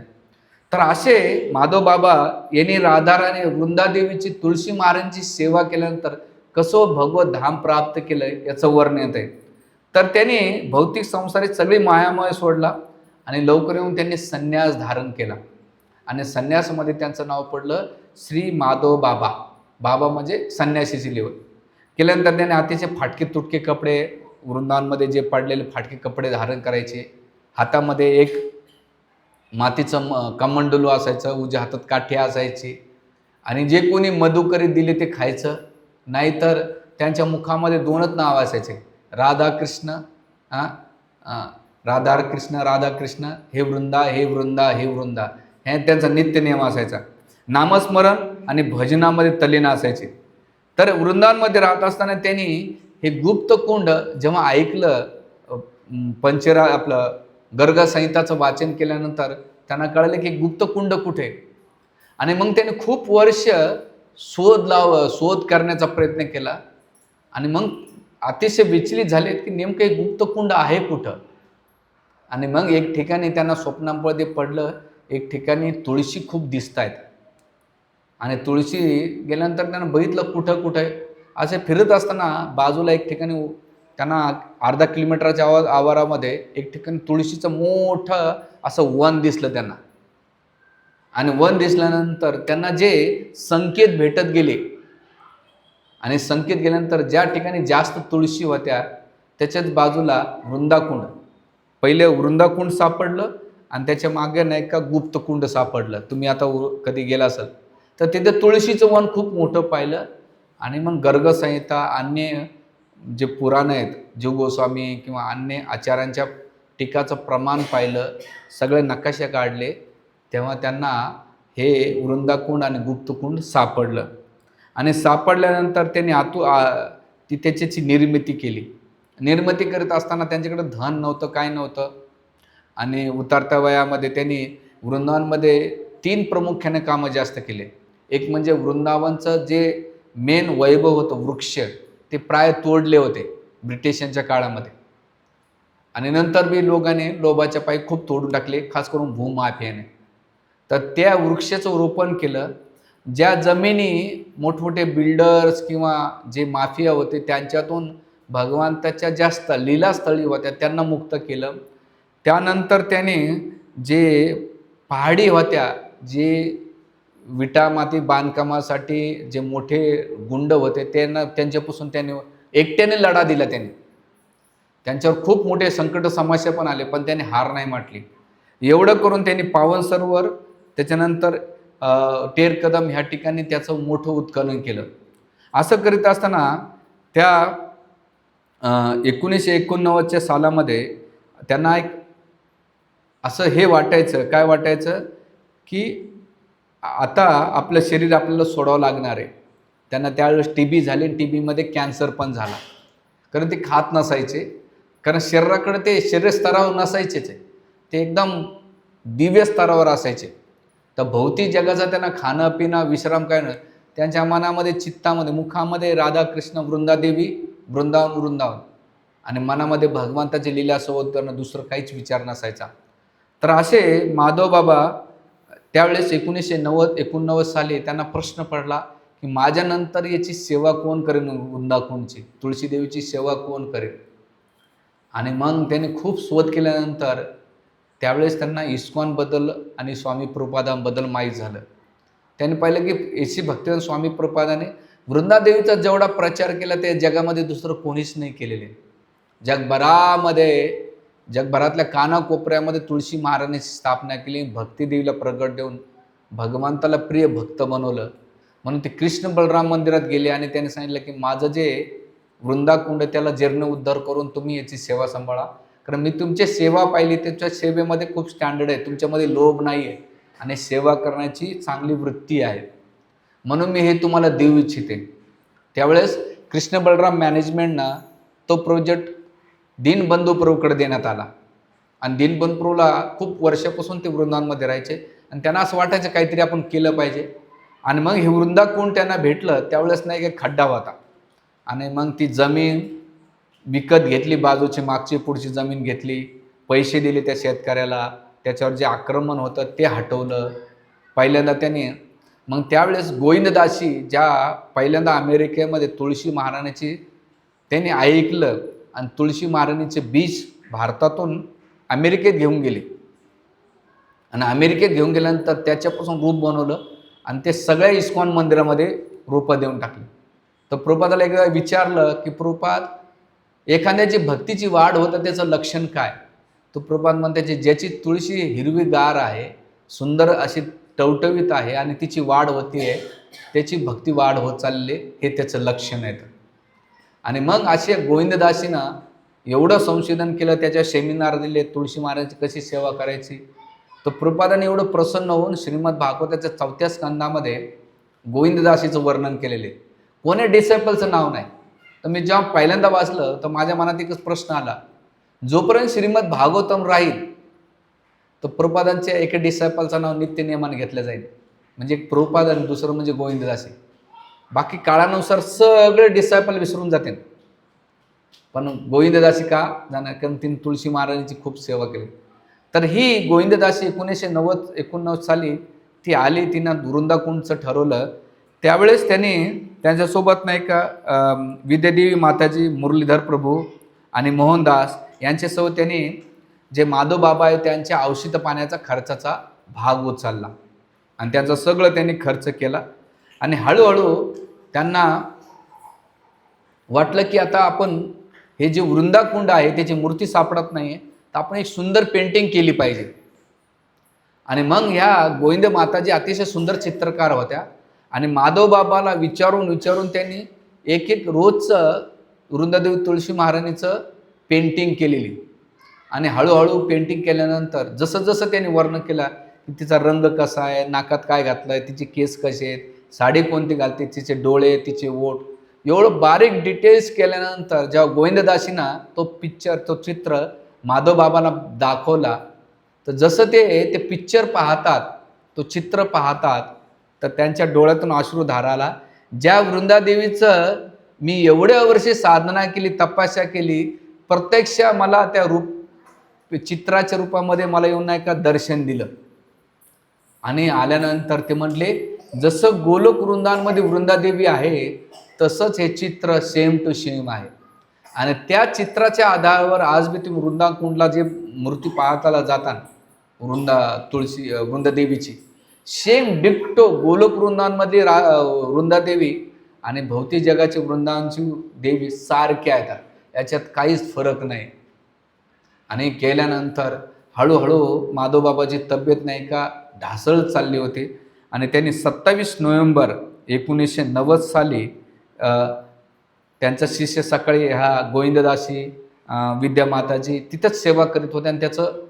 S1: तर असे माधव बाबा यांनी राधाराणी वृंदादेवीची तुळशी महाराजांची सेवा केल्यानंतर कसं भगवत धाम प्राप्त केलं याचं वर्णन येत आहे. तर त्याने भौतिक संसारात सगळी मायामय सोडला आणि लवकर येऊन त्यांनी संन्यास धारण केला आणि संन्यासामध्ये त्यांचं नाव पडलं श्री माधव बाबा. बाबा म्हणजे संन्यासीची लेवल. केल्यानंतर त्याने अतिशय फाटके तुटके कपडे, वृंदावनमध्ये जे पडलेले फाटके कपडे धारण करायचे. हातामध्ये एक मातीचं कमंडलू असायचं, उजव्या हातात काठी असायची आणि जे कोणी मधुकरी दिले ते खायचं. नाहीतर त्यांच्या मुखामध्ये 2च नाव असायचे, राधाकृष्ण. राधाकृष्ण राधाकृष्ण, हे वृंदा हे वृंदा हे वृंदा. हे त्यांचा नित्य नियम असायचा. नामस्मरण आणि भजनामध्ये तल्लीन असायचे. तर वृंदावनमध्ये राहत असताना त्यांनी हे गुप्त कुंड जेव्हा ऐकलं, आपलं गर्ग संहिताचं वाचन केल्यानंतर त्यांना कळलं की गुप्त कुंड कुठे. आणि मग त्याने खूप वर्ष शोध करण्याचा प्रयत्न केला आणि मग अतिशय विचलित झाले की नेमकं हे गुप्त कुंड आहे कुठं. आणि मग एक ठिकाणी त्यांना स्वप्नामध्ये पडलं, एक ठिकाणी तुळशी खूप दिसत आहेत आणि तुळशी गेल्यानंतर त्यांना बघितलं कुठं कुठं आहे. असे फिरत असताना बाजूला एक ठिकाणी त्यांना अर्धा किलोमीटरच्या आवारामध्ये एक ठिकाणी तुळशीचं मोठं असं वन दिसलं त्यांना. आणि वन दिसल्यानंतर त्यांना जे संकेत भेटत गेले आणि संकेत गेल्यानंतर ज्या ठिकाणी जास्त तुळशी होत्या त्याच्याच बाजूला वृंदाकुंड. पहिले वृंदाकुंड सापडलं आणि त्याच्या मागे नाही का गुप्तकुंड सापडलं. तुम्ही आता कधी गेला असाल तर तिथे तुळशीचं वन खूप मोठं पाहिलं. आणि मग गर्ग संहिता, अन्य जे पुराण आहेत, जीव गोस्वामी किंवा अन्य आचार्यांच्या टीकाचं प्रमाण पाहिलं, सगळे नकाशे काढले, तेव्हा त्यांना हे वृंदाकुंड आणि गुप्तकुंड सापडलं. आणि सापडल्यानंतर त्यांनी त्याची निर्मिती केली. निर्मिती करत असताना त्यांच्याकडे धन नव्हतं, काय नव्हतं. आणि उतरत्या वयामध्ये त्यांनी वृंदावनमध्ये 3 प्रामुख्याने कामं जास्त केले. एक म्हणजे वृंदावनचं जे मेन वैभव होतं, वृक्ष, ते प्राय तोडले होते ब्रिटिशांच्या काळामध्ये. आणि नंतर बी लोभाच्या पायी खूप तोडून टाकले, खास करून भूमाफियाने. तर त्या वृक्षाचं रोपण केलं. ज्या जमिनी मोठमोठे बिल्डर्स किंवा जे माफिया होते त्यांच्यातून भगवंताच्या जास्त लीलास्थळी होत्या त्यांना मुक्त केलं. त्यानंतर त्याने जे पहाडी होत्या, जे विटा माती बांधकामासाठी जे मोठे गुंड होते त्यांच्यापासून त्याने एकट्याने लढा दिला. त्यांच्यावर खूप मोठे संकट समस्या पण आले, पण त्याने हार नाही मानली. एवढं करून त्यांनी पावन सरोवर, त्याच्यानंतर टेर कदम ह्या ठिकाणी त्याचं मोठं उत्खनन केलं. असं करीत असताना त्या 1989च्या सालामध्ये त्यांना एक असं हे वाटायचं, काय वाटायचं की आता आपलं शरीर आपल्याला सोडावं लागणार आहे. त्यांना त्यावेळेस TB झाली, TBमध्ये कॅन्सर पण झाला. कारण ते खात नसायचे, कारण शरीराकडे ते शरीर स्तरावर नसायचेच, ते एकदम दिव्य स्तरावर असायचे. तर भौतिक जगाचा त्यांना खाणं पिणं विश्राम काय नाही. त्यांच्या मनामध्ये, चित्तामध्ये, मुखामध्ये राधाकृष्ण, वृंदादेवी, वृंदावन आणि मनामध्ये भगवंताची लीला सोबत करणं, दुसरं काहीच विचार नसायचा. तर असे माधव बाबा त्यावेळेस 1989 साली त्यांना प्रश्न पडला की माझ्यानंतर याची सेवा कोण करेन, वृंदाकुंडची तुळशीदेवीची सेवा कोण करेन. आणि मग त्यांनी खूप शोध केल्यानंतर त्यावेळेस त्यांना इस्कॉनबद्दल आणि स्वामी प्रभुपादांबद्दल माहीत झालं. त्यांनी पाहिलं की एसी भक्तिवेदांत स्वामी प्रभुपादांनी वृंदादेवीचा जेवढा प्रचार केला ते जगामध्ये दुसरं कोणीच नाही केलेले. जगभरातल्या कानाकोपऱ्यामध्ये तुळशी महाराजांची स्थापना केली, भक्तिदेवीला प्रगट देऊन भगवंताला प्रिय भक्त बनवलं. म्हणून ते कृष्ण बलराम मंदिरात गेले आणि त्यांनी सांगितलं की माझं जे वृंदाकुंड त्याला जीर्णोद्धार करून तुम्ही याची सेवा सांभाळा. कारण मी तुमची सेवा पाहिली, त्याच्या सेवेमध्ये खूप स्टँडर्ड आहे, तुमच्यामध्ये लोभ नाही आहे आणि सेवा करण्याची चांगली वृत्ती आहे, म्हणून मी हे तुम्हाला देऊ इच्छिते. त्यावेळेस कृष्ण बलराम मॅनेजमेंटनं तो प्रोजेक्ट दीनबंधू प्रभूकडे देण्यात आला. आणि दीनबंधू प्रभूला खूप वर्षापासून ते वृंदावनमध्ये राहायचे आणि त्यांना असं वाटायचं काहीतरी आपण केलं पाहिजे. आणि मग हे वृंदाकुंड त्यांना भेटलं. त्यावेळेस नाही एक खड्डा होता आणि मग ती जमीन विकत घेतली, बाजूची मागची पुढची जमीन घेतली, पैसे दिले त्या शेतकऱ्याला, त्याच्यावर जे आक्रमण होतं ते हटवलं पहिल्यांदा त्याने. मग त्यावेळेस गोविंददासी ज्या पहिल्यांदा अमेरिकेमध्ये तुळशी महाराजांची त्यांनी ऐकलं आणि तुळशी महाराजांचे बीज भारतातून अमेरिकेत घेऊन गेले. आणि अमेरिकेत घेऊन गेल्यानंतर त्याच्यापासून रूप बनवलं आणि ते सगळ्या इस्कॉन मंदिरामध्ये रूपं देऊन टाकली. तर प्रभुपादाला एकदा विचारलं की प्रभुपाद, एखाद्याची भक्तीची वाढ होतं त्याचं लक्षण काय? तो प्रभुपाद म्हणते ज्याची तुळशी हिरवीगार आहे, सुंदर अशी टवटवीत आहे आणि तिची वाढ होतीये, त्याची भक्ती वाढ होत चालली, हे त्याचं लक्षण आहे. आणि मग असे गोविंददासीनं एवढं संशोधन केलं, त्याच्या सेमिनार दिले तुळशी महाराजांची कशी सेवा करायची. तर प्रभुपादाने एवढं प्रसन्न होऊन श्रीमद भागवताच्या 4थ्या स्कंदामध्ये गोविंददासीचं वर्णन केलेले. कोणी डिसेपल्सचं नाव नाही. तर मी जेव्हा पहिल्यांदा वाचलं तर माझ्या मनात एकच प्रश्न आला, जोपर्यंत श्रीमद भागवतम राहील तर प्रभुपादांच्या एका डिसेपलचं नाव नित्य नियमाने घेतलं जाईल. म्हणजे एक प्रभुपाद आणि दुसरं म्हणजे गोविंददासी. बाकी काळानुसार सगळे डिसेपल विसरून जातील, पण गोविंददासी का जाणार? कारण तिने तुळशी महाराजांची खूप सेवा केली. तर ही गोविंददासी 1989 साली ती आली, तिनं वृंदाकुंडचं ठरवलं. त्यावेळेस त्यांनी त्यांच्यासोबत नाही का विद्यादेवी माताजी, मुरलीधर प्रभू आणि मोहनदास यांच्यासोबत त्यांनी जे माधव बाबा आहे त्यांच्या औषध पाण्याचा खर्चाचा भाग उचलला आणि त्यांचं सगळं त्यांनी खर्च केला. आणि हळूहळू त्यांना वाटलं की आता आपण हे जे वृंदाकुंड आहे त्याची मूर्ती सापडत नाही आहे, तर आपण एक सुंदर पेंटिंग केली पाहिजे. आणि मग ह्या गोविंद माताजी अतिशय सुंदर चित्रकार होत्या आणि माधव बाबाला विचारून त्यांनी एक रोजचं वृंदादेवी तुळशी महाराणीचं पेंटिंग केलेली. आणि हळूहळू पेंटिंग केल्यानंतर जसं जसं त्यांनी वर्णन केला की तिचा रंग कसा आहे, नाकात काय घातलं आहे, तिचे केस कसे आहेत, साडी कोणती घालते, तिचे डोळे, तिचे ओठ, एवढं बारीक डिटेल्स केल्यानंतर जेव्हा गोविंददासींना तो चित्र माधव बाबांना दाखवला, तर जसं ते पिक्चर पाहतात, तो चित्र पाहतात, तर त्यांच्या डोळ्यातून अश्रुधारा आला. ज्या वृंदादेवीचं मी एवढ्या वर्षे साधना केली, तपस्या केली, प्रत्यक्ष मला त्या चित्राच्या रूपामध्ये मला येऊन नाही का दर्शन दिलं. आणि आल्यानंतर ते म्हटले, जसं गोलोक वृंदांमध्ये वृंदादेवी आहे तसंच हे चित्र सेम टू सेम आहे. आणि त्या चित्राच्या आधारावर आज मी तुम्ही वृंदाकुंडला जे मूर्ती पाहताला जातात वृंदादेवीची सेम डिक्टो गोलोक वृंदांमध्ये वृंदादेवी आणि भौतिक जगाची वृंदांची देवी सारख्या आहेत, याच्यात काहीच फरक नाही. आणि केल्यानंतर हळूहळू माधवबाबाची तब्येत नाही का ढासळत चालली होती आणि त्यांनी 27 नोव्हेंबर 1990 साली त्यांचा शिष्य सकाळी ह्या गोविंददासी विद्यामाताजी तिथंच सेवा करीत होते आणि त्याचं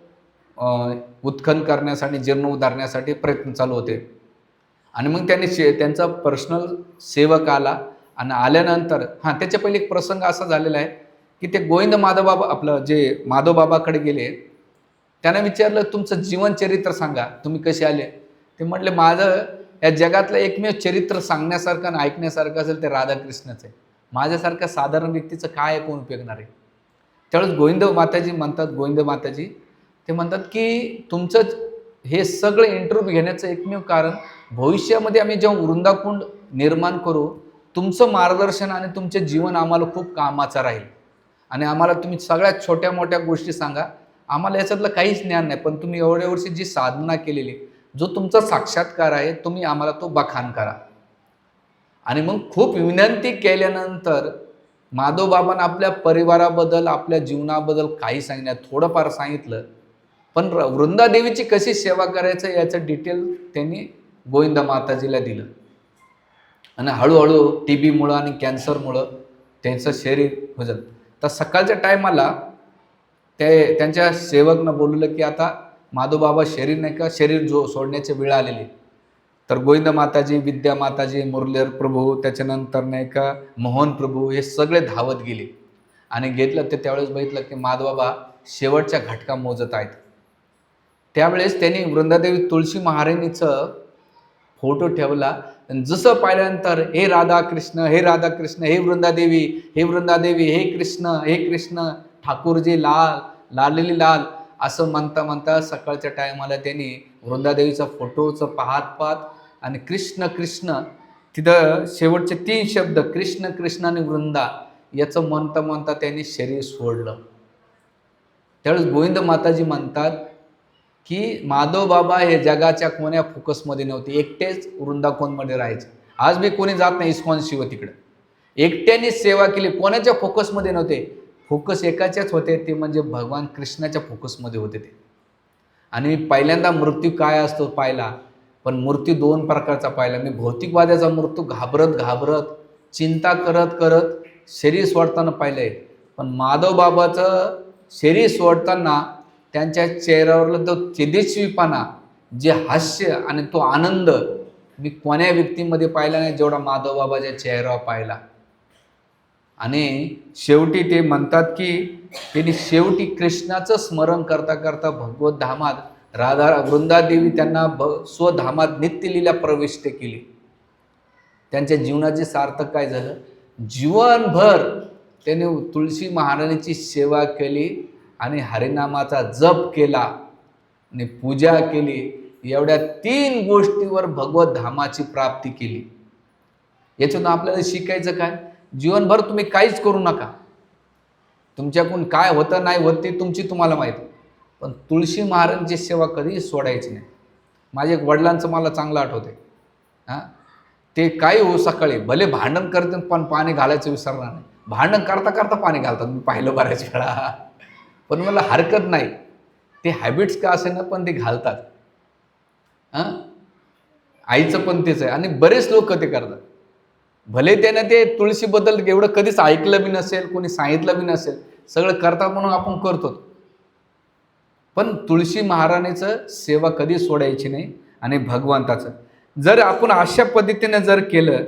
S1: उत्खनन करण्यासाठी, जीर्ण उधारण्यासाठी प्रयत्न चालू होते. आणि मग त्यांनी त्यांचा पर्सनल सेवक आला आणि आल्यानंतर त्याच्या पहिले एक प्रसंग असा झालेला आहे की ते गोविंद माधवबाबा आपलं जे माधवबाबाकडे गेले, त्यांना विचारलं तुमचं जीवनचरित्र सांगा, तुम्ही कसे आले. ते म्हटले माझं या जगातलं एकमेव चरित्र सांगण्यासारखं आणि ऐकण्यासारखं असेल ते राधाकृष्णच आहे. माझ्यासारख्या साधारण व्यक्तीचं काय कोण उपयोगणार आहे. त्यावेळेस गोविंद माताजी ते म्हणतात की तुमचं हे सगळं इंटरव्ह्यू घेण्याचं एकमेव कारण भविष्यामध्ये आम्ही जेव्हा वृंदाकुंड निर्माण करू, तुमचं मार्गदर्शन आणि तुमचे जीवन आम्हाला खूप कामाचं राहील. आणि आम्हाला तुम्ही सगळ्यात छोट्या मोठ्या गोष्टी सांगा, आम्हाला याच्यातलं काहीच ज्ञान नाही, पण तुम्ही एवढ्या वर्षी जी साधना केलेली, जो तुमचा साक्षात्कार आहे, तुम्ही आम्हाला तो बखान करा. आणि मग खूप विनंती केल्यानंतर माधवबाबांना आपल्या परिवाराबद्दल, आपल्या जीवनाबद्दल काही सांगण्यात थोडंफार सांगितलं, पण वृंदादेवीची कशी सेवा करायचं याचं डिटेल त्यांनी गोविंद माताजीला दिलं. आणि हळूहळू TBमुळं आणि कॅन्सरमुळं त्यांचं शरीर होतं. तर सकाळच्या टायमाला त्यांच्या सेवकनं बोललं की आता माधवबाबा शरीर सोडण्याची वेळ आलेली. तर गोविंद माताजी, विद्या माताजी, मुरलीधर प्रभू, त्याच्यानंतर मोहन प्रभू हे सगळे धावत गेले आणि घेतलं. ते त्यावेळेस बघितलं की माधवबाबा शेवटच्या घटका मोजत आहेत. त्यावेळेस त्यांनी वृंदादेवी तुळशी महाराणीचं फोटो ठेवला. जसं पाहिल्यानंतर हे राधाकृष्ण, हे राधाकृष्ण, हे वृंदादेवी, हे वृंदादेवी, हे कृष्ण, ठाकूरजी लाल, लालेली लाल असं म्हणता सकाळच्या टायमाला त्यांनी वृंदादेवीचा फोटोचं पाहत आणि कृष्ण कृष्ण तिथं शेवटचे 3 शब्द कृष्ण कृष्ण आणि वृंदा याचं म्हणता त्यांनी शरीर सोडलं. त्यावेळेस गोविंद माताजी म्हणतात की माधव बाबा हे जगाच्या कोण्या फोकसमध्ये नव्हते, एकटेच वृंदाकोनमध्ये राहायचे. आज बी कोणी जात नाही इस्कॉन शिव तिकडं. एकट्यानेच सेवा केली, कोणाच्या फोकसमध्ये नव्हते. फोकस एकाच्याच होते, ते म्हणजे भगवान कृष्णाच्या फोकसमध्ये होते ते. आणि पहिल्यांदा मृत्यू काय असतो पाहिला, पण मृत्यू दोन प्रकारचा पाहिला मी. भौतिकवाद्याचा मृत्यू घाबरत घाबरत, चिंता करत करत शरीर सोडताना पाहिलंय. पण माधव बाबाचं शरीर सोडताना त्यांच्या चेहऱ्यावरला तो तेजस्वीपणा, जे हास्य आणि तो आनंद मी कोण्या व्यक्तीमध्ये पाहिला नाही जेवढा माधव बाबाच्या चेहऱ्यावर पाहिला. आणि शेवटी ते म्हणतात की त्यांनी शेवटी कृष्णाचं स्मरण करता करता भगवत धामात राधा वृंदादेवी त्यांना स्वधामात नित्यलीला प्रविष्ट केली. त्यांच्या जीवनाचे सार्थक काय झालं, जीवनभर त्याने तुळशी महाराणीची सेवा केली आणि हरिनामाचा जप केला आणि पूजा केली. एवढ्या 3 गोष्टीवर भगवत धामाची प्राप्ती केली. याच्यातून आपल्याला शिकायचं काय, जीवनभर तुम्ही काहीच करू नका, तुमच्याकडून काय होतं नाही होत ते तुमची तुम्हाला माहिती, पण तुळशी महाराजांची सेवा कधीही सोडायची नाही. माझ्या वडिलांचं मला चांगलं आठवतंय. हां, ते काय हो सकाळी भले भांडण करते पण पाणी घालायचं विसरणार नाही. भांडण करता करता पाणी घालतात, मी पाहिलं बऱ्याच वेळा. पण मला हरकत नाही, ते हॅबिट्स का असे ना पण ते घालतात. हां, आईचं पण तेच आहे आणि बरेच लोक ते करतात. भले त्यानं ते तुळशीबद्दल एवढं कधीच ऐकलं बी नसेल, कोणी सांगितलं बी नसेल, सगळं करतात म्हणून आपण करतो. पण तुळशी महाराणीचं सेवा कधी सोडायची नाही. आणि भगवंताचं जर आपण अशा पद्धतीने जर केलं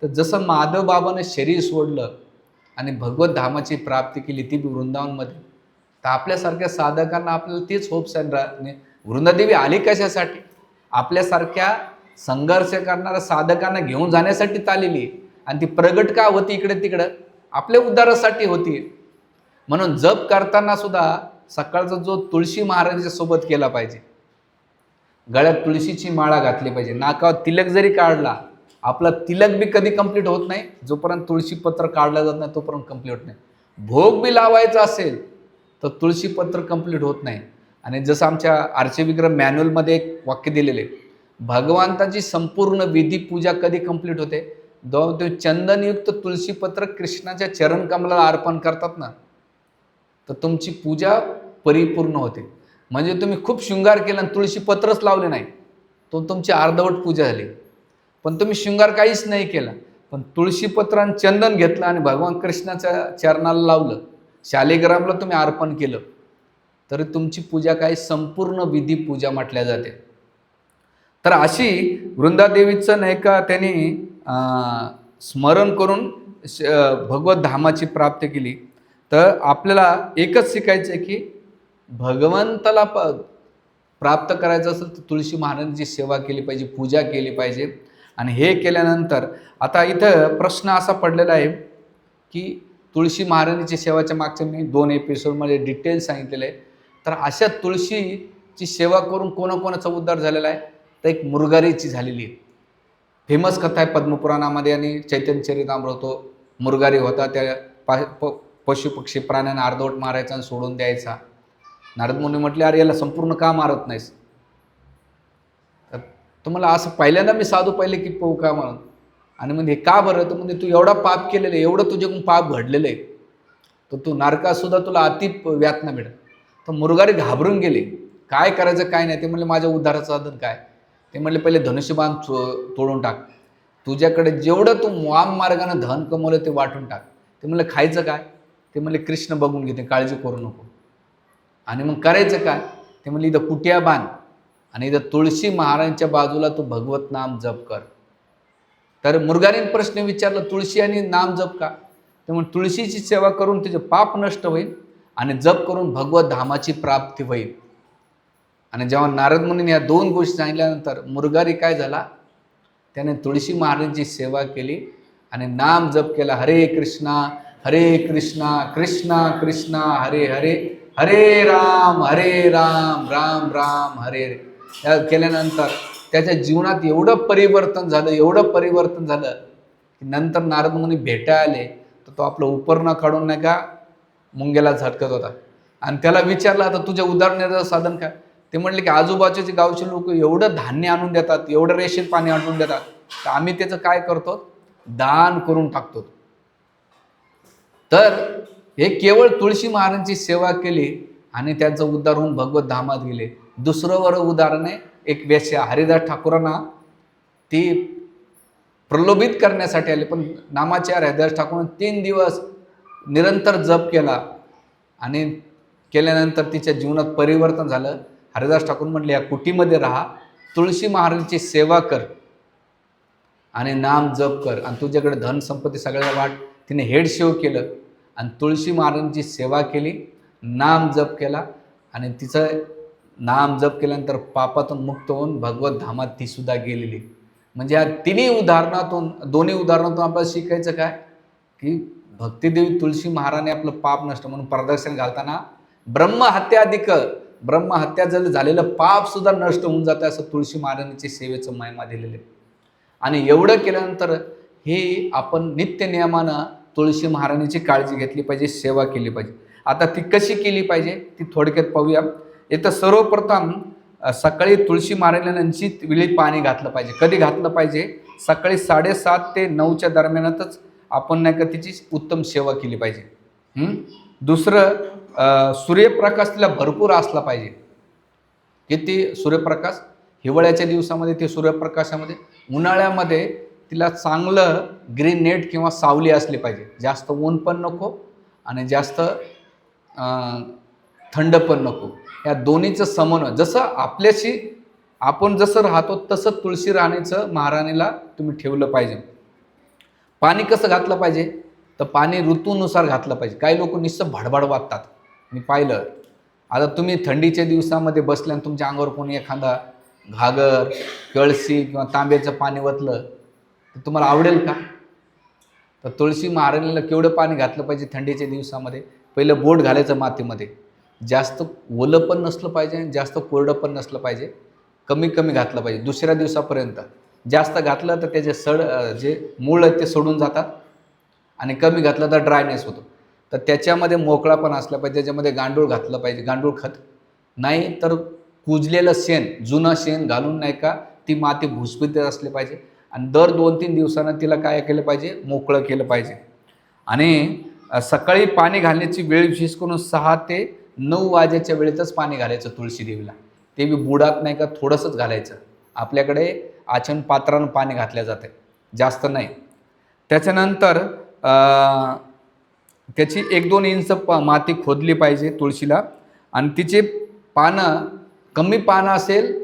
S1: तर जसं माधव बाबाने शरीर सोडलं आणि भगवत धामाची प्राप्ती केली ती वृंदावनमध्ये, तर आपल्यासारख्या साधकांना आपल्याला तेच होप्स आहे. वृंदादेवी आली कशासाठी, आपल्यासारख्या संघर्ष करणाऱ्या साधकांना घेऊन जाण्यासाठी आलेली. आणि ती प्रगट का होती इकडे तिकडं, आपल्या उद्धारासाठी होती. म्हणून जप करताना सुद्धा सकाळचा जो तुळशी महाराजांच्या सोबत केला पाहिजे. गळ्यात तुळशीची माळा घातली पाहिजे. नाकावर तिलक जरी काढला, आपला तिलक बी कधी कंप्लीट होत नाही जोपर्यंत तुळशीपत्र काढलं जात नाही तोपर्यंत कंप्लीट होत नाही. भोग बी लावायचा असेल तर तुळशीपत्र कंप्लीट होत नाही. आणि जसं आमच्या आर्चविग्रह मॅन्युअलमध्ये एक वाक्य दिलेले, भगवंताची संपूर्ण विधी पूजा कधी कंप्लीट होते, ते चंदनयुक्त तुळशीपत्र कृष्णाच्या चरणकमलाला अर्पण करतात ना, तर तुमची पूजा परिपूर्ण होते. म्हणजे तुम्ही खूप शृंगार केला आणि तुळशीपत्रच लावले नाही, तो तुमची अर्धवट पूजा झाली. पण तुम्ही शृंगार काहीच नाही केला, पण तुळशीपत्र आणि चंदन घेतलं आणि भगवान कृष्णाच्या चरणाला लावलं, शालिग्रामला तुम्ही अर्पण केलं, तर तुमची पूजा काही संपूर्ण विधी पूजा म्हटल्या जाते. तर अशी वृंदादेवीचं नाही का त्यांनी स्मरण करून भगवत धामाची प्राप्ती केली. तर आपल्याला एकच शिकायचं आहे की भगवंताला प्राप्त करायचं असेल तर तुळशी महाराजांची सेवा केली पाहिजे, पूजा केली पाहिजे. आणि हे केल्यानंतर आता इथं प्रश्न असा पडलेला आहे की तुळशी महाराजांची सेवाच्या मागचे मी 2 एपिसोडमध्ये डिटेल सांगितलेलं आहे. तर अशा तुळशीची सेवा करून कोणाकोणाचा उद्धार झालेला आहे, तर एक मुरगारीची झालेली आहे. फेमस कथा आहे पद्मपुराणामध्ये आणि चैतन्य चरितामृत. मुरगारी होता, त्या पशुपक्षी प्राण्यांना अर्धवट मारायचा आणि सोडून द्यायचा. नारद मुनी म्हटले, अरे याला संपूर्ण का मारत नाहीस. तर तुम्हाला असं पहिल्यांदा मी साधू पाहिले की पाहू का म्हणून. आणि म्हणजे का बरं, तर म्हणजे तू एवढा पाप केलेलं आहे, एवढं तुझ्याकडून पाप घडलेलं आहे, तर तू नरकातसुद्धा तुला अति यातना मिळेल. तर मुरगारी घाबरून गेले, काय करायचं काय नाही. ते म्हणले माझ्या उद्धाराचं साधन काय. ते म्हणले पहिले धनुष्यबाण तोडून टाक, तुझ्याकडे जेवढं तू वाम मार्गाने धन कमवलं ते वाटून टाक. ते म्हणलं खायचं काय. ते म्हणले कृष्ण बघून घेते, काळजी करू नको. आणि मग करायचं काय. ते म्हणले इथं कुट्या बांध आणि इथं तुळशी महाराजांच्या बाजूला तू भगवत नाम जप कर. तर मुरगारीने प्रश्न विचारला, तुळशी आणि नाम जप का. ते म्हणजे तुळशीची सेवा करून तुझे पाप नष्ट होईल आणि जप करून भगवत धामाची प्राप्ती होईल. आणि जेव्हा नारद मुनीने या 2 गोष्टी सांगितल्यानंतर मुरगारी काय झाला, त्याने तुळशी महाराजांची सेवा केली आणि नाम जप केला. हरे कृष्णा कृष्णा कृष्णा हरे हरे, हरे राम राम राम हरे हरे. या केल्यानंतर त्याच्या जीवनात एवढं परिवर्तन झालं की नंतर नारद मुनी भेटायला आले, तर तो आपलं उपरणं काढून नाही का मुंग्याला झटकत होता. आणि त्याला विचारलं, आता तुझ्या उदाहरणाचं साधन काय. ते म्हणले की आजूबाजूचे गावचे लोक एवढं धान्य आणून देतात, एवढं रेशन पाणी आणून देतात, तर आम्ही त्याचं काय करतो, दान करून टाकतो. तर हे केवळ तुळशी महाराजांची सेवा केली आणि त्यांचं उद्धार होऊन भगवत धामात गेले. दुसरं उदाहरण आहे, एक वेश्या हरिदास ठाकूरांना ती प्रलोभित करण्यासाठी आले, पण नामाचार्य हरिदास ठाकूर 3 दिवस निरंतर जप केला आणि केल्यानंतर तिच्या जीवनात परिवर्तन झालं. हरिदास ठाकूर म्हटले, या कुटीमध्ये राहा, तुळशी महाराजांची सेवा कर आणि नाम जप कर आणि तुझ्याकडे धन संपत्ती सगळ्याला वाट. तिने हेड शेव केलं आणि तुळशी महाराजांची सेवा केली, नाम जप केला आणि तिचं नाम जप केल्यानंतर पापातून मुक्त होऊन भगवत धामात ती सुद्धा गेलेली. म्हणजे या दोन्ही उदाहरणातून आपल्याला शिकायचं काय, की भक्तिदेवी तुळशी महाराजांनी आपलं पाप नष्ट म्हणून प्रदर्शन घालताना ब्रह्महत्या जर झालेलं पाप सुद्धा नष्ट होऊन जातं, असं तुळशी महाराजांची सेवेचं महिमा दिलेलं आहे. आणि एवढं केल्यानंतर हे आपण नित्य नियमानं तुळशी महाराजांची काळजी घेतली पाहिजे, सेवा केली पाहिजे. आता ती कशी केली पाहिजे ती थोडक्यात पाहूया. इथं सर्वप्रथम सकाळी तुळशी महाराजांची वेळी पाणी घातलं पाहिजे. कधी घातलं पाहिजे, सकाळी 7:30 ते 9च्या दरम्यानातच आपण नाही का तिची उत्तम सेवा केली पाहिजे. दुसरं, सूर्यप्रकाश तिला भरपूर असला पाहिजे. किती सूर्यप्रकाश, हिवाळ्याच्या दिवसामध्ये ते सूर्यप्रकाशामध्ये, उन्हाळ्यामध्ये तिला चांगलं ग्रीन नेट किंवा सावली असली पाहिजे. जास्त ऊन पण नको आणि जास्त थंड पण नको. या दोन्हीचं समन्वय, जसं आपल्याशी आपण जसं राहतो तसं तुळशी राणीचं महाराणीला तुम्ही ठेवलं पाहिजे. पाणी कसं घातलं पाहिजे, तर पाणी ऋतूनुसार घातलं पाहिजे. काही लोक नुसतं भडभड वागतात, मी पाहिलं. आता तुम्ही थंडीच्या दिवसामध्ये बसल्या आणि तुमच्या अंगावर कोणी एखादा घागर, कळशी किंवा तांब्याचं पाणी वतलं तर तुम्हाला आवडेल का? तर तुळशी महाराणीला केवढं पाणी घातलं पाहिजे थंडीच्या दिवसामध्ये. पहिलं बोट घालायचं मातीमध्ये, जास्त ओलं पण नसलं पाहिजे आणि जास्त कोरडं पण नसलं पाहिजे, कमी कमी घातलं पाहिजे. दुसऱ्या दिवसापर्यंत जास्त घातलं तर त्याचे जे मूळ आहेत ते सोडून जातात आणि कमी घातलं तर ड्रायनेस होतो. तर त्याच्यामध्ये मोकळा पण असला पाहिजे, त्याच्यामध्ये गांडूळ घातलं पाहिजे, गांडूळ खत नाही तर कुजलेलं शेण, जुनं शेण घालून नाही का ती माती भुसभुशीत असली पाहिजे. आणि दर 2-3 दिवसांना तिला काय केलं पाहिजे, मोकळं केलं पाहिजे. आणि सकाळी पाणी घालण्याची वेळ विशेष करून 6 ते 9 वाजेच्या वेळेतच पाणी घालायचं तुळशी देवीला. ते बी बुडात नाही का थोडंसंच घालायचं. आपल्याकडे आचन पात्रानं पाणी घातल्या जाते, जास्त नाही. त्याच्यानंतर त्याची 1-2 इंच माती खोदली पाहिजे तुळशीला. आणि तिचे पानं, कमी पानं असेल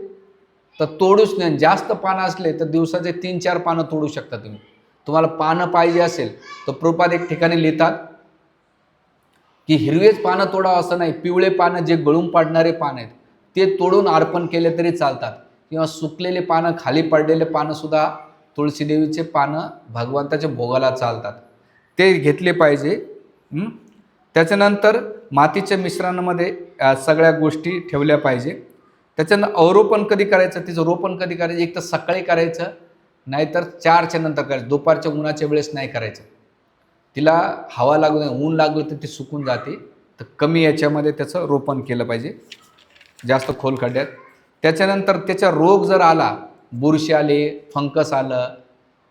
S1: तर तोडूच नाही, जास्त पानं असले तर दिवसाचे 3-4 पानं तोडू शकता तुम्ही. तुम्हाला पानं पाहिजे असेल तर प्रपात एक ठिकाणी लिहितात की हिरवेच पानं तोडावं असं नाही, पिवळे पानं जे गळून पाडणारे पानं आहेत ते तोडून अर्पण केले तरी चालतात. किंवा सुकलेले पानं, खाली पडलेले पानंसुद्धा तुळशी देवीचे पानं भगवंताच्या भोगाला चालतात, ते घेतले पाहिजे. त्याच्यानंतर मातीच्या मिश्रणामध्ये सगळ्या गोष्टी ठेवल्या पाहिजे. त्याच्यानं अवरोपण कधी करायचं, तिचं रोपण कधी करायचं, एक तर सकाळी करायचं नाहीतर 4च्या नंतर करायचं. दुपारच्या उन्हाच्या वेळेस नाही करायचं, तिला हवा लागू नये, ऊन लागलं तर ती सुकून जाते. तर कमी याच्यामध्ये त्याचं रोपण केलं पाहिजे, जास्त खोल खड्ड्यात. त्याच्यानंतर त्याचा रोग जर आला, बुरशी आले, फंगस आलं,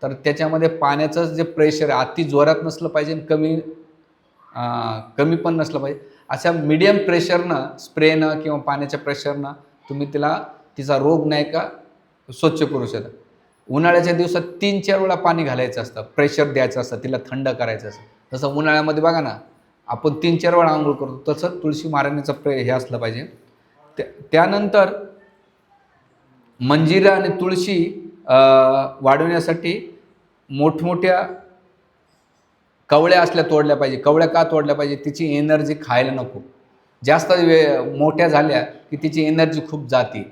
S1: तर त्याच्यामध्ये पाण्याचं जे प्रेशर आहे अति जोरात नसलं पाहिजे आणि कमी पण नसलं पाहिजे. अशा मीडियम प्रेशरनं, स्प्रेनं किंवा पाण्याच्या प्रेशरनं तुम्ही तिचा रोग नाही का स्वच्छ करू शकता. उन्हाळ्याच्या दिवसात 3-4 वेळा पाणी घालायचं असतं, प्रेशर द्यायचं असतं, तिला थंड करायचं असतं. जसं उन्हाळ्यामध्ये बघा ना आपण 3-4 वेळा आंघोळ करतो, तसं तुळशी महाराणीचं हे असलं पाहिजे. त्यानंतर मंजिरा आणि तुळशी वाढवण्यासाठी मोठमोठ्या कवळ्या तोडल्या पाहिजे. कवळ्या का तोडल्या पाहिजे, तिची एनर्जी खायला नको. जास्त मोठ्या झाल्या की तिची एनर्जी खूप जाते,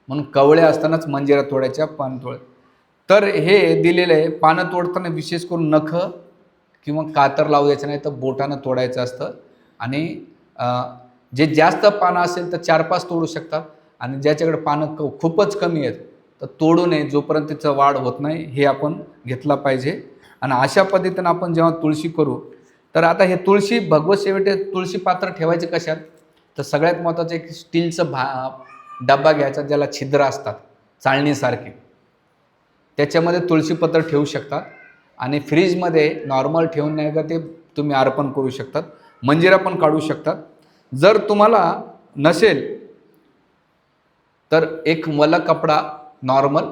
S1: म्हणून कवळ्या असतानाच मंजिरा तोडायच्या, पान तर हे दिलेलं आहे. पानं तोडताना विशेष करून नख किंवा कातर लावू द्यायचं नाही, तर बोटानं तोडायचं असतं. आणि जे जास्त पानं असेल तर 4-5 तोडू शकतात आणि ज्याच्याकडे पानं खूपच कमी आहेत तर तोडू नये, जोपर्यंत तिचं वाढ होत नाही, हे आपण घेतला पाहिजे. आणि अशा पद्धतीनं आपण जेव्हा तुळशी करू, तर आता हे तुळशी भगवत सेवेसाठी तुळशी पात्र ठेवायचे कशात, तर सगळ्यात महत्त्वाचं एक स्टीलचं डब्बा घ्यायचा ज्याला छिद्र असतात चाळणीसारखे, त्याच्यामध्ये तुळशीपत्र ठेवू शकतात आणि फ्रीजमध्ये नॉर्मल ठेवून नाही का ते तुम्ही अर्पण करू शकतात. मंजिरा पण काढू शकतात. जर तुम्हाला नसेल तर एक वला कपडा नॉर्मल,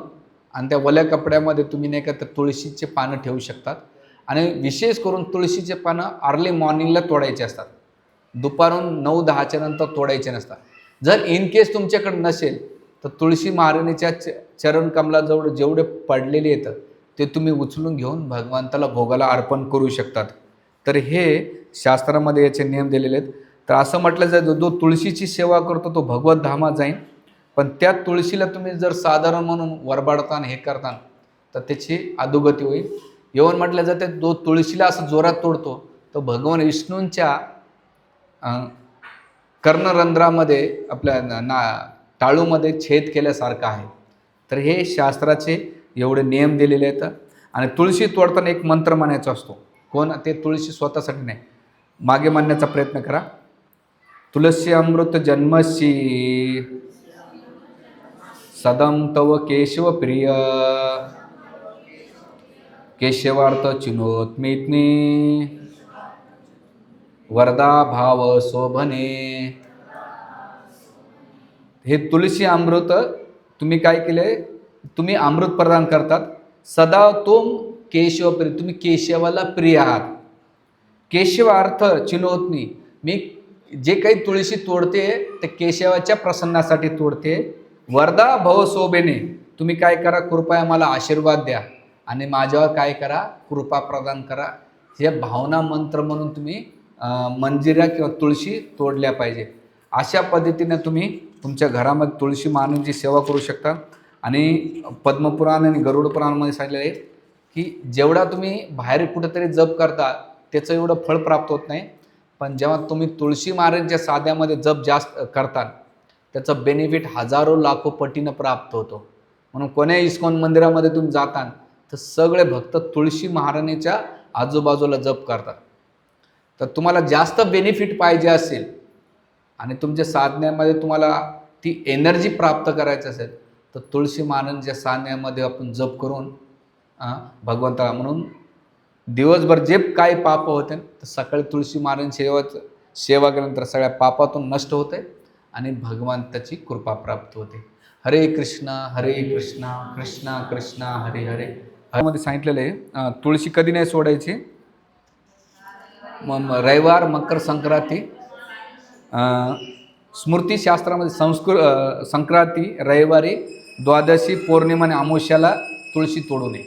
S1: आणि त्या वल्या कपड्यामध्ये तुम्ही नाही का तर तुळशीचे पानं ठेवू शकतात. आणि विशेष करून तुळशीचे पानं अर्ली मॉर्निंगला तोडायचे असतात, दुपारून 9-10च्या नंतर तोडायचे नसतात. जर इन केस तुमच्याकडे नसेल तर तुळशी महाराणीच्या चरणकमलाजवळ जेवढे पडलेले येतं ते तुम्ही उचलून घेऊन भगवंताला भोगाला अर्पण करू शकतात. तर हे शास्त्रामध्ये याचे नियम दिलेले आहेत. तर असं म्हटलं जातं जो तुळशीची सेवा करतो तो भगवत धामात जाईल. पण त्या तुळशीला तुम्ही जर साधारण म्हणून वरबाडता हे करता तर त्याची अधोगती होईल. येऊन म्हटलं जाते जो तुळशीला असं जोरात तोडतो तो भगवान विष्णूंच्या कर्णरंध्रामध्ये आपल्या टाळूमध्ये छेद केल्यासारखं आहे. तर हे शास्त्राचे एवढे नियम दिलेले आहेत. आणि तुळशी तोडताना एक मंत्र म्हणायचा असतो. कोण ते तुळशी स्वतःसाठी नाही, मागे म्हणण्याचा प्रयत्न करा. तुलसी अमृत जन्मसी सदम तव केशव प्रिय केशवार्थ चिनोत्मित्नी वरदा भाव शोभने. हे तुळशी अमृत तुम्ही काय केले, तुम्ही अमृत प्रदान करतात. सदा तुम केशव प्रिय, तुम्ही केशवाला प्रिय आहात. केशवार्थ चिनोत्मी, मी जे काही तुळशी तोडते ते केशवाच्या प्रसन्नासाठी तोडते. वरदा भव शोभेने, तुम्ही काय करा, कृपया मला आशीर्वाद द्या आणि माझ्यावर काय करा, कृपा प्रदान करा. हे भावना मंत्र म्हणून तुम्ही मंजिरा किंवा तुळशी तोडल्या पाहिजे. अशा पद्धतीने तुम्ही तुमच्या घरामध्ये तुळशी महारानींची सेवा करू शकता. आणि पद्मपुराण आणि गरुड पुराणामध्ये सांगितलेलं आहे की जेवढा तुम्ही बाहेर कुठेतरी जप करता त्याचं एवढं फळ प्राप्त होत नाही, पण जेव्हा तुम्ही तुळशी महाराजांच्या साध्यामध्ये जप जास्त करता त्याचं बेनिफिट हजारो लाखो पटीनं प्राप्त होतो. म्हणून कोण्याही इस्कॉन मंदिरामध्ये तुम्ही जाता तर सगळे भक्त तुळशी महाराणीच्या आजूबाजूला जप करतात. तर तुम्हाला जास्त बेनिफिट पाहिजे असेल आणि तुमच्या साधण्यामध्ये तुम्हाला ती एनर्जी प्राप्त करायची असेल तर तुळशी महाराजांच्या साधण्यामध्ये आपण जप करून भगवंताला म्हणून दिवसभर जे काही पाप होते तर सकाळी तुळशी महाराजांची सेवा केल्यानंतर सगळ्या पापातून नष्ट होते आणि भगवंताची कृपा प्राप्त होते. हरे कृष्णा कृष्णा कृष्णा हरे हरे. मध्ये सांगितलेलं आहे तुळशी कधी नाही सोडायची. रविवार, मकर संक्रांती, स्मृतीशास्त्रामध्ये संक्रांती, रविवारी, द्वादशी, पौर्णिमा आणि अमावस्याला तुळशी तोडू नये.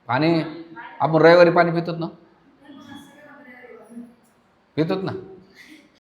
S1: आणि आपण रविवारी पाणी पितोत ना, पितोत ना.